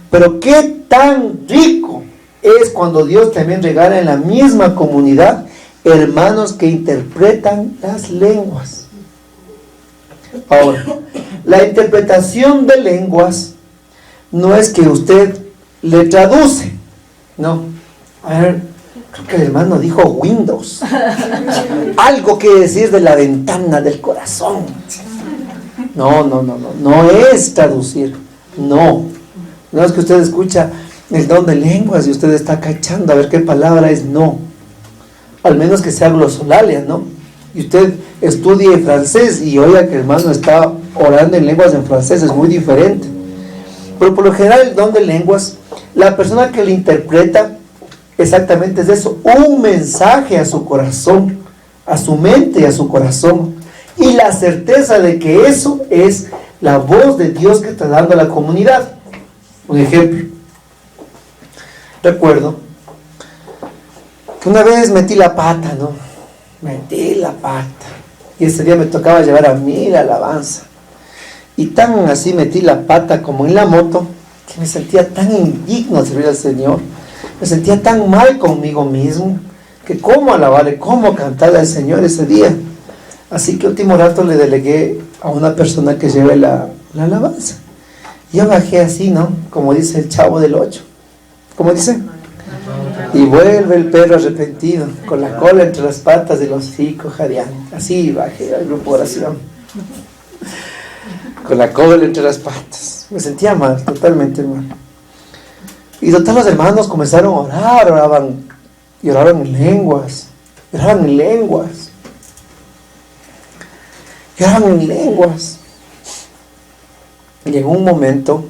pero qué tan rico es cuando Dios también regala en la misma comunidad hermanos que interpretan las lenguas. Ahora, la interpretación de lenguas no es que usted le traduce, no. A ver, creo que el hermano dijo Windows. Algo que decir de la ventana del corazón. No es traducir, no es que usted escucha el don de lenguas y usted está cachando a ver qué palabra es, no. Al menos que sea glosolalia, ¿no? Y usted estudie francés y oiga que el hermano está orando en lenguas en francés, es muy diferente. Pero por lo general el don de lenguas, la persona que le interpreta exactamente es eso, un mensaje a su corazón, a su mente y a su corazón, y la certeza de que eso es la voz de Dios que está dando a la comunidad. Un ejemplo, recuerdo que una vez metí la pata, y ese día me tocaba llevar a mí la alabanza, y tan así metí la pata como en la moto, que me sentía tan indigno de servir al Señor, me sentía tan mal conmigo mismo, que cómo alabarle, cómo cantarle al Señor ese día. Así que último rato le delegué a una persona que lleve la alabanza. Yo bajé así, ¿no? Como dice el Chavo del 8. ¿Cómo dice? Y vuelve el perro arrepentido, con la cola entre las patas de los hocico jadeando. Así bajé al grupo de oración. Con la cola entre las patas. Me sentía mal, totalmente mal. Y total los hermanos comenzaron a orar, oraban en lenguas. Y en un momento,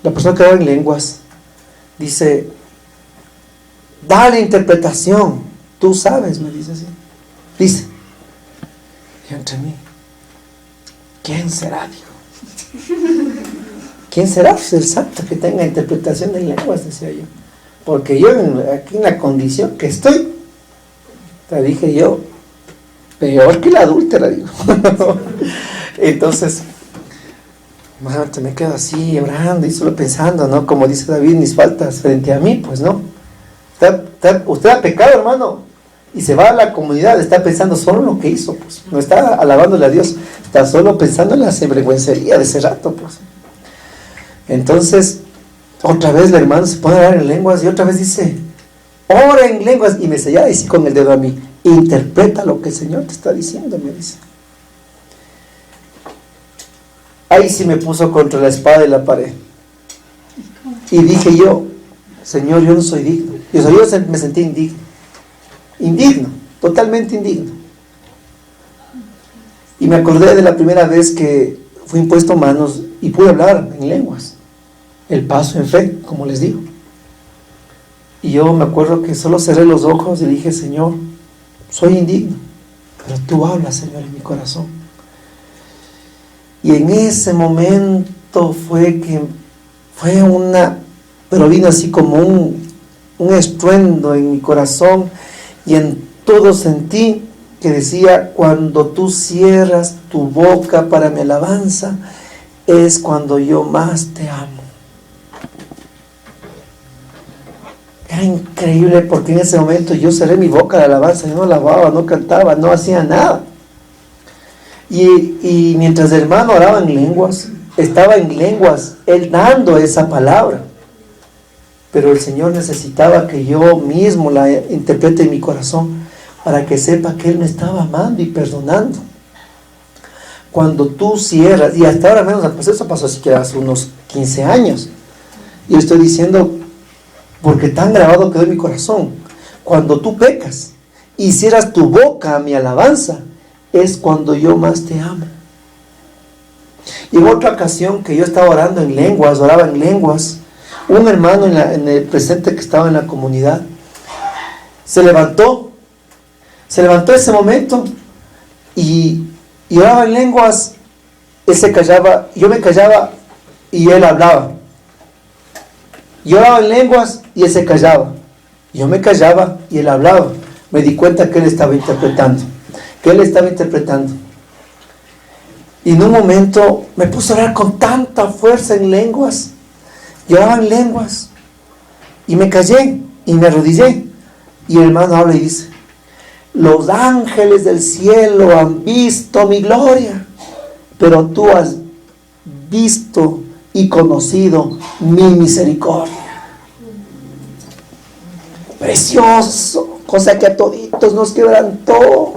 la persona que oraba en lenguas dice, dale interpretación, tú sabes, me dice así. Dice, y entre mí, ¿quién será, Dios? ¿Quién será el santo que tenga interpretación de lenguas? Decía yo. Porque yo aquí en la condición que estoy, te dije yo, peor que la adúltera, digo. Entonces, me quedo así orando y solo pensando, ¿no? Como dice David, mis faltas frente a mí, pues no. Usted ha pecado, hermano, Y se va a la comunidad, está pensando solo en lo que hizo, pues. No está alabándole a Dios, está solo pensando en la sinvergüencería de ese rato, pues. Entonces, otra vez el hermano se pone a orar en lenguas y otra vez dice, ora en lenguas, y me señala así con el dedo a mí, interpreta lo que el Señor te está diciendo, me dice. Ahí sí me puso contra la espada de la pared. Y dije yo, Señor, yo no soy digno. Yo me sentí indigno, totalmente indigno. Y me acordé de la primera vez que fui impuesto manos y pude hablar en lenguas. El paso en fe, como les digo. Y yo me acuerdo que solo cerré los ojos y dije, Señor, soy indigno, pero tú hablas, Señor, en mi corazón. Y en ese momento pero vino así como un estruendo en mi corazón, y en todo sentí que decía, cuando tú cierras tu boca para mi alabanza, es cuando yo más te amo. Era increíble, porque en ese momento yo cerré mi boca de alabanza, yo no alababa, no cantaba, no hacía nada. Y mientras el hermano oraba en lenguas, estaba en lenguas, él dando esa palabra. Pero el Señor necesitaba que yo mismo la interprete en mi corazón, para que sepa que Él me estaba amando y perdonando. Cuando tú cierras, y hasta ahora menos, pues eso pasó así que hace unos 15 años. Yo estoy diciendo, porque tan grabado quedó en mi corazón. Cuando tú pecas y cierras tu boca a mi alabanza, es cuando yo más te amo. Y en otra ocasión que yo estaba orando en lenguas, oraba en lenguas, un hermano en el presente que estaba en la comunidad, se levantó ese momento y oraba en lenguas. Él se callaba, yo me callaba y él hablaba. Yo oraba en lenguas y él se callaba. Yo me callaba y él hablaba. Me di cuenta que él estaba interpretando. Y en un momento me puse a orar con tanta fuerza en lenguas. Yo oraba en lenguas. Y me callé y me arrodillé. Y el hermano habla y dice, los ángeles del cielo han visto mi gloria, pero tú has visto y conocido mi misericordia. Precioso, cosa que a toditos nos quebrantó,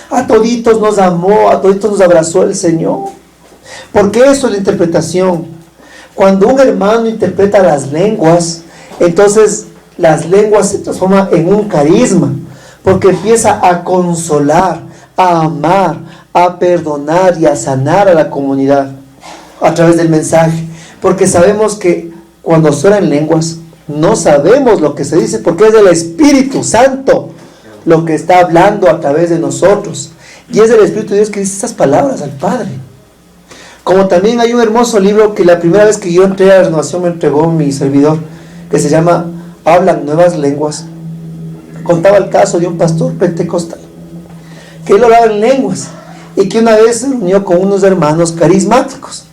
a toditos nos amó, a toditos nos abrazó el Señor. Porque eso es la interpretación. Cuando un hermano interpreta las lenguas, entonces las lenguas se transforman en un carisma, porque empieza a consolar, a amar, a perdonar y a sanar a la comunidad a través del mensaje. Porque sabemos que cuando suena en lenguas, no sabemos lo que se dice, porque es el Espíritu Santo lo que está hablando a través de nosotros. Y es el Espíritu de Dios que dice estas palabras al Padre. Como también hay un hermoso libro que la primera vez que yo entré a la renovación me entregó mi servidor, que se llama Hablan Nuevas Lenguas. Contaba el caso de un pastor pentecostal que él oraba en lenguas y que una vez se reunió con unos hermanos carismáticos.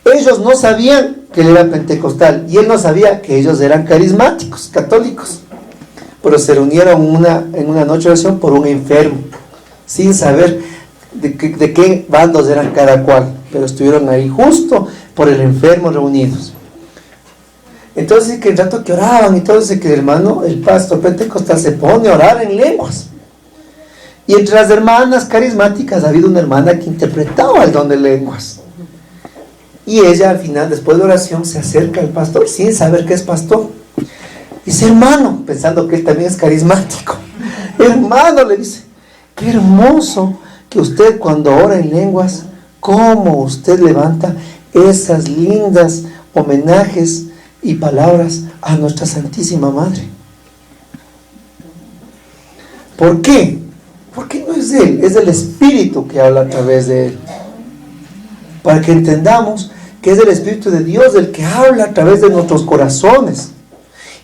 Ellos no sabían que él era pentecostal y él no sabía que ellos eran carismáticos, católicos, pero se reunieron en una noche de oración por un enfermo, sin saber de qué bandos eran cada cual, pero estuvieron ahí justo por el enfermo reunidos. Entonces, que el rato que oraban y todo, dice que el hermano, el pastor pentecostal, se pone a orar en lenguas. Y entre las hermanas carismáticas ha habido una hermana que interpretaba el don de lenguas. Y ella al final, después de oración, se acerca al pastor sin saber que es pastor. Dice, hermano, pensando que él también es carismático. Hermano, le dice, qué hermoso que usted cuando ora en lenguas, cómo usted levanta esas lindas homenajes y palabras a nuestra Santísima Madre. ¿Por qué? Porque no es Él, es el Espíritu que habla a través de Él. Para que entendamos que es el Espíritu de Dios el que habla a través de nuestros corazones.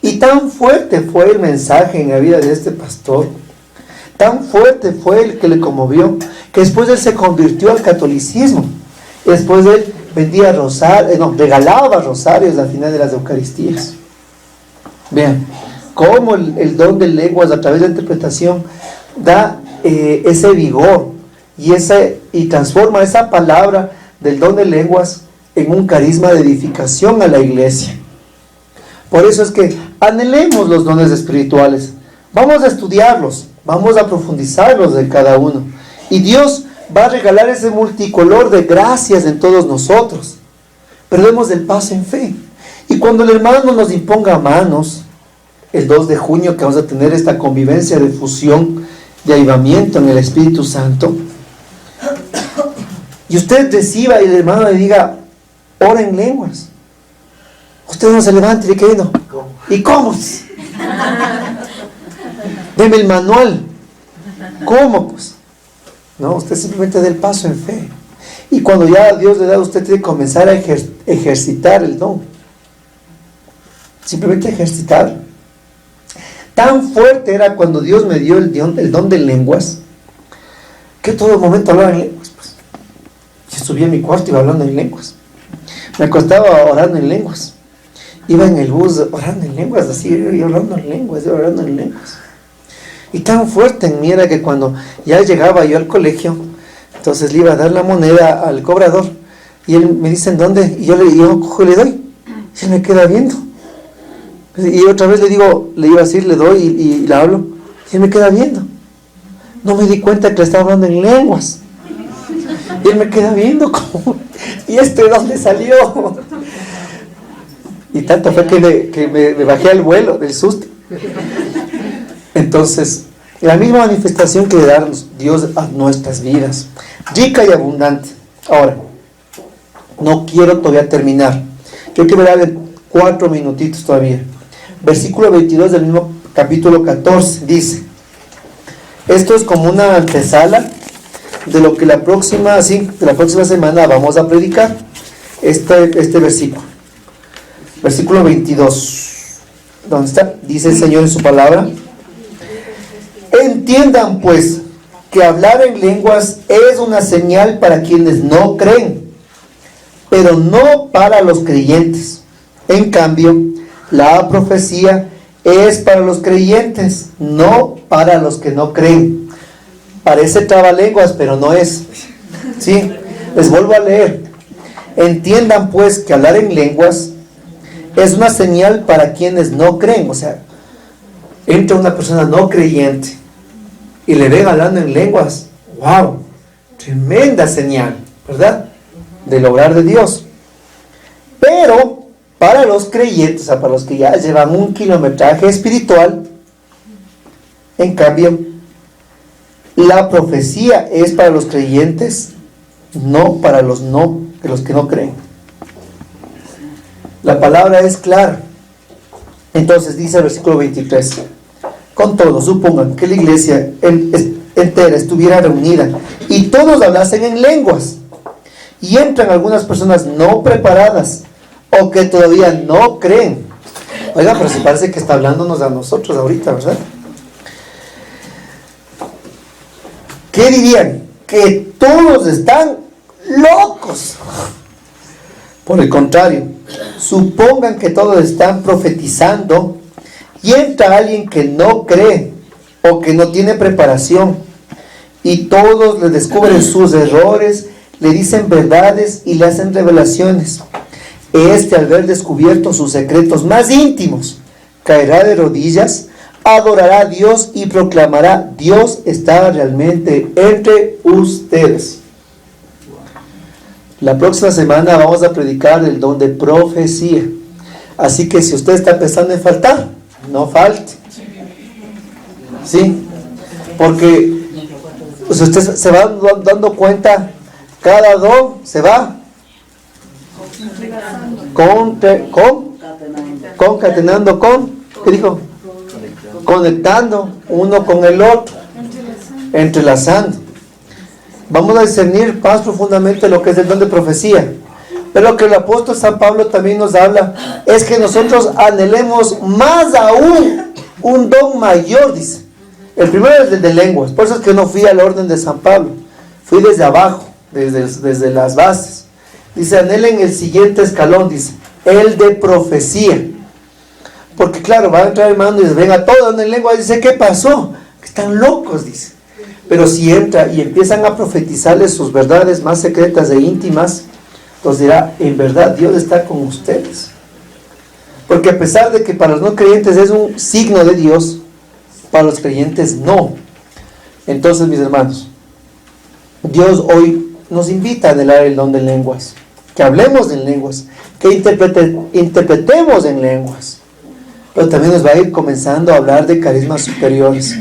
Y tan fuerte fue el mensaje en la vida de este pastor, tan fuerte fue el que le conmovió, que después él se convirtió al catolicismo. Después él regalaba rosarios al final de las Eucaristías. Vean, cómo el don de lenguas a través de la interpretación da ese vigor y transforma esa palabra del don de lenguas en un carisma de edificación a la iglesia. Por eso es que anhelemos los dones espirituales. Vamos a estudiarlos, vamos a profundizarlos de cada uno. Y Dios va a regalar ese multicolor de gracias en todos nosotros. Pero demos el paso en fe. Y cuando el hermano nos imponga manos, el 2 de junio que vamos a tener esta convivencia de fusión, de avivamiento en el Espíritu Santo, y usted reciba y el hermano le diga, ora en lenguas, usted no se levante y le quede, no. ¿Y cómo? Deme el manual. ¿Cómo pues? No, usted simplemente dé el paso en fe. Y cuando ya Dios le da, usted tiene que comenzar a ejercitar el don. Simplemente ejercitar. Tan fuerte era cuando Dios me dio el don de lenguas, que todo el momento hablaba en lenguas. Pues. Yo subía a mi cuarto y iba hablando en lenguas. Me acostaba orando en lenguas. Iba en el bus orando en lenguas, así, yo orando en lenguas. Y tan fuerte en mí era que cuando ya llegaba yo al colegio, entonces le iba a dar la moneda al cobrador, y él me dice, ¿en dónde? Y yo cojo y le doy, y él me queda viendo. Y otra vez le iba a decir, le doy y le hablo, y él me queda viendo. No me di cuenta que le estaba hablando en lenguas. Y él me queda viendo como, ¿y de dónde salió? Y tanto fue que me bajé al vuelo del susto. Entonces, la misma manifestación que darnos Dios a nuestras vidas, rica y abundante. Ahora, no quiero todavía terminar. Quiero que me den 4 minutitos todavía. Versículo 22 del mismo capítulo 14 dice: esto es como una antesala de lo que la próxima semana vamos a predicar. Este versículo. Versículo 22. ¿Dónde está? Dice el Señor en su palabra: entiendan pues que hablar en lenguas es una señal para quienes no creen, pero no para los creyentes. En cambio, la profecía es para los creyentes, no para los que no creen. Parece trabalenguas, pero no es. Sí, les vuelvo a leer. Entiendan pues que hablar en lenguas es una señal para quienes no creen. O sea, entra una persona no creyente y le ven hablando en lenguas. ¡Wow! Tremenda señal, ¿verdad? Del obrar de Dios. Pero para los creyentes, o sea, para los que ya llevan un kilometraje espiritual, en cambio, la profecía es para los creyentes, no para los que no creen. La palabra es clara. Entonces dice el versículo 23: con todo, supongan que la iglesia entera estuviera reunida y todos hablasen en lenguas, y entran algunas personas no preparadas o que todavía no creen. Oiga, pero si parece que está hablándonos a nosotros ahorita, ¿verdad? ¿Qué dirían? Que todos están locos. Por el contrario, supongan que todos están profetizando y entra alguien que no cree o que no tiene preparación, y todos le descubren sus errores, le dicen verdades y le hacen revelaciones. Al ver descubierto sus secretos más íntimos, caerá de rodillas, adorará a Dios y proclamará: Dios está realmente entre ustedes. La próxima semana vamos a predicar el don de profecía. Así que si usted está pensando en faltar, no falte. ¿Sí? Porque pues, usted se va dando cuenta, cada don se va concatenando con, ¿qué dijo? Conectando uno con el otro, entrelazando. Vamos a discernir más profundamente lo que es el don de profecía. Pero lo que el apóstol San Pablo también nos habla es que nosotros anhelemos más aún un don mayor, dice. El primero es el de lenguas. Por eso es que no fui al orden de San Pablo, fui desde abajo, desde las bases. Dice, anhelen el siguiente escalón, dice, el de profecía. Porque claro, va a entrar hermano y dice: venga, todos en lengua. Dice: ¿qué pasó? están locos, dice. Pero si entra y empiezan a profetizarles sus verdades más secretas e íntimas, entonces dirá, en verdad Dios está con ustedes. Porque a pesar de que para los no creyentes es un signo de Dios, para los creyentes no. Entonces, mis hermanos, Dios hoy nos invita a anhelar el don de lenguas, que hablemos en lenguas, que interpretemos en lenguas, pero también nos va a ir comenzando a hablar de carismas superiores.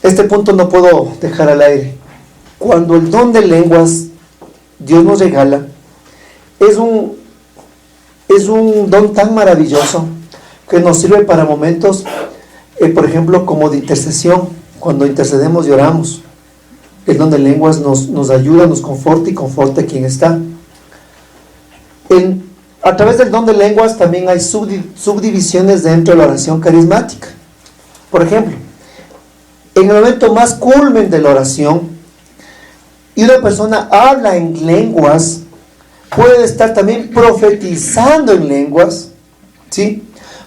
Este punto no puedo dejar al aire. Cuando el don de lenguas Dios nos regala, es un don tan maravilloso que nos sirve para momentos, por ejemplo, como de intercesión. Cuando intercedemos y oramos, el don de lenguas nos ayuda, nos conforta y conforta a quien está. A través del don de lenguas también hay subdivisiones dentro de la oración carismática. Por ejemplo, en el momento más culmen de la oración, y una persona habla en lenguas, puede estar también profetizando en lenguas, ¿sí?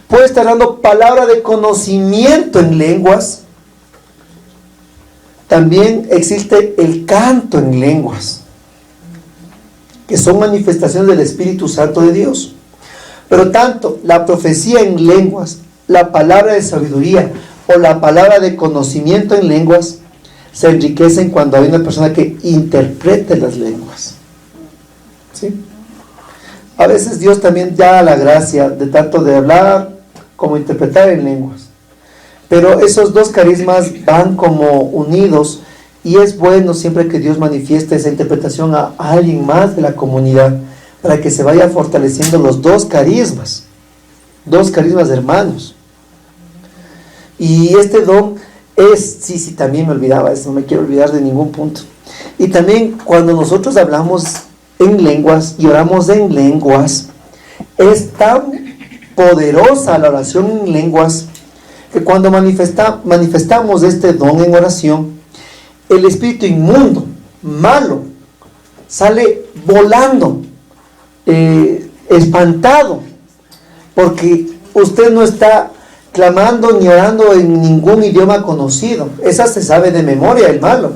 Puede estar dando palabra de conocimiento en lenguas. También existe el canto en lenguas, que son manifestaciones del Espíritu Santo de Dios. Pero tanto la profecía en lenguas, la palabra de sabiduría o la palabra de conocimiento en lenguas se enriquecen cuando hay una persona que interprete las lenguas, ¿sí? A veces Dios también da la gracia de tanto de hablar como interpretar en lenguas, pero esos dos carismas van como unidos, y es bueno siempre que Dios manifieste esa interpretación a alguien más de la comunidad, para que se vaya fortaleciendo los dos carismas hermanos. Y este don es, sí, también me olvidaba eso, no me quiero olvidar de ningún punto. Y también cuando nosotros hablamos en lenguas y oramos en lenguas, es tan poderosa la oración en lenguas, que cuando manifestamos este don en oración, el espíritu inmundo, malo, sale volando, espantado, porque usted no está clamando ni orando en ningún idioma conocido. Esa se sabe de memoria, el malo.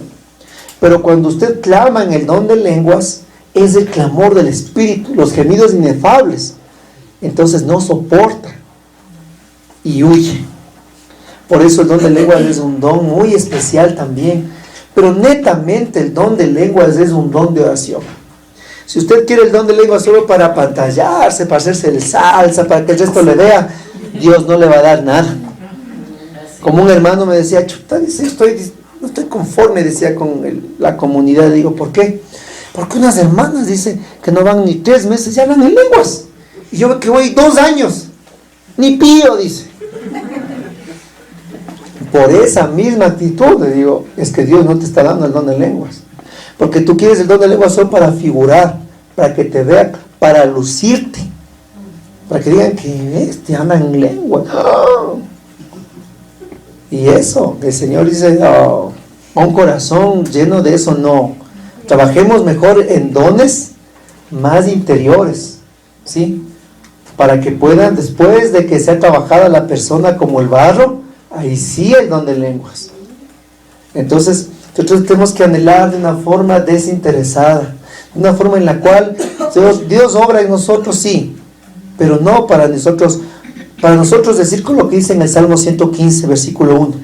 Pero cuando usted clama en el don de lenguas, es el clamor del espíritu, los gemidos inefables. Entonces no soporta y huye. Por eso el don de lenguas es un don muy especial también. Pero netamente el don de lenguas es un don de oración. Si usted quiere el don de lenguas solo para apantallarse, para hacerse el salsa, para que el resto le vea, Dios no le va a dar nada. Como un hermano me decía, chuta, dice, no estoy conforme, decía, con la comunidad. Le digo, ¿por qué? Porque unas hermanas, dice, que no van ni 3 meses, ya hablan en lenguas. Y yo que voy 2 años, ni pío, dice. Por esa misma actitud, le digo, es que Dios no te está dando el don de lenguas. Porque tú quieres el don de lenguas solo para figurar, para que te vean, para lucirte, para que digan que habla en lengua. ¡Oh! Y eso, el Señor dice, oh, un corazón lleno de eso no. Trabajemos mejor en dones más interiores, ¿sí? Para que puedan, después de que sea trabajada la persona como el barro, ahí sí el don de lenguas. Entonces, nosotros tenemos que anhelar de una forma desinteresada, de una forma en la cual Dios obra en nosotros, sí, pero no para nosotros decir con lo que dice en el Salmo 115, versículo 1.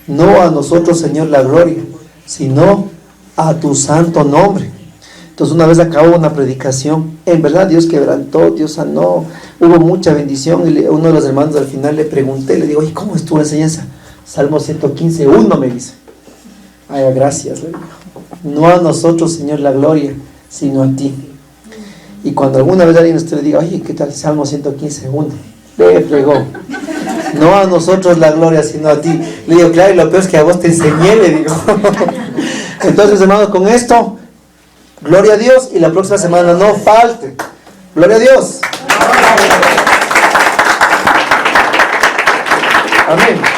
No a nosotros, Señor, la gloria, sino a tu santo nombre. Entonces, una vez acabó una predicación, en verdad Dios quebrantó, Dios sanó, hubo mucha bendición, y uno de los hermanos al final le pregunté, le digo, ¿y cómo estuvo la enseñanza? Salmo 115, 1 me dice. Ay, gracias, le digo. No a nosotros, Señor, la gloria, sino a ti. Y cuando alguna vez alguien usted le diga, oye, ¿qué tal Salmo 115, 1? Le fregó. No a nosotros la gloria, sino a ti. Le digo, claro, y lo peor es que a vos te enseñé, le digo. Entonces, hermanos, con esto, gloria a Dios, y la próxima semana no falte. Gloria a Dios. Amén.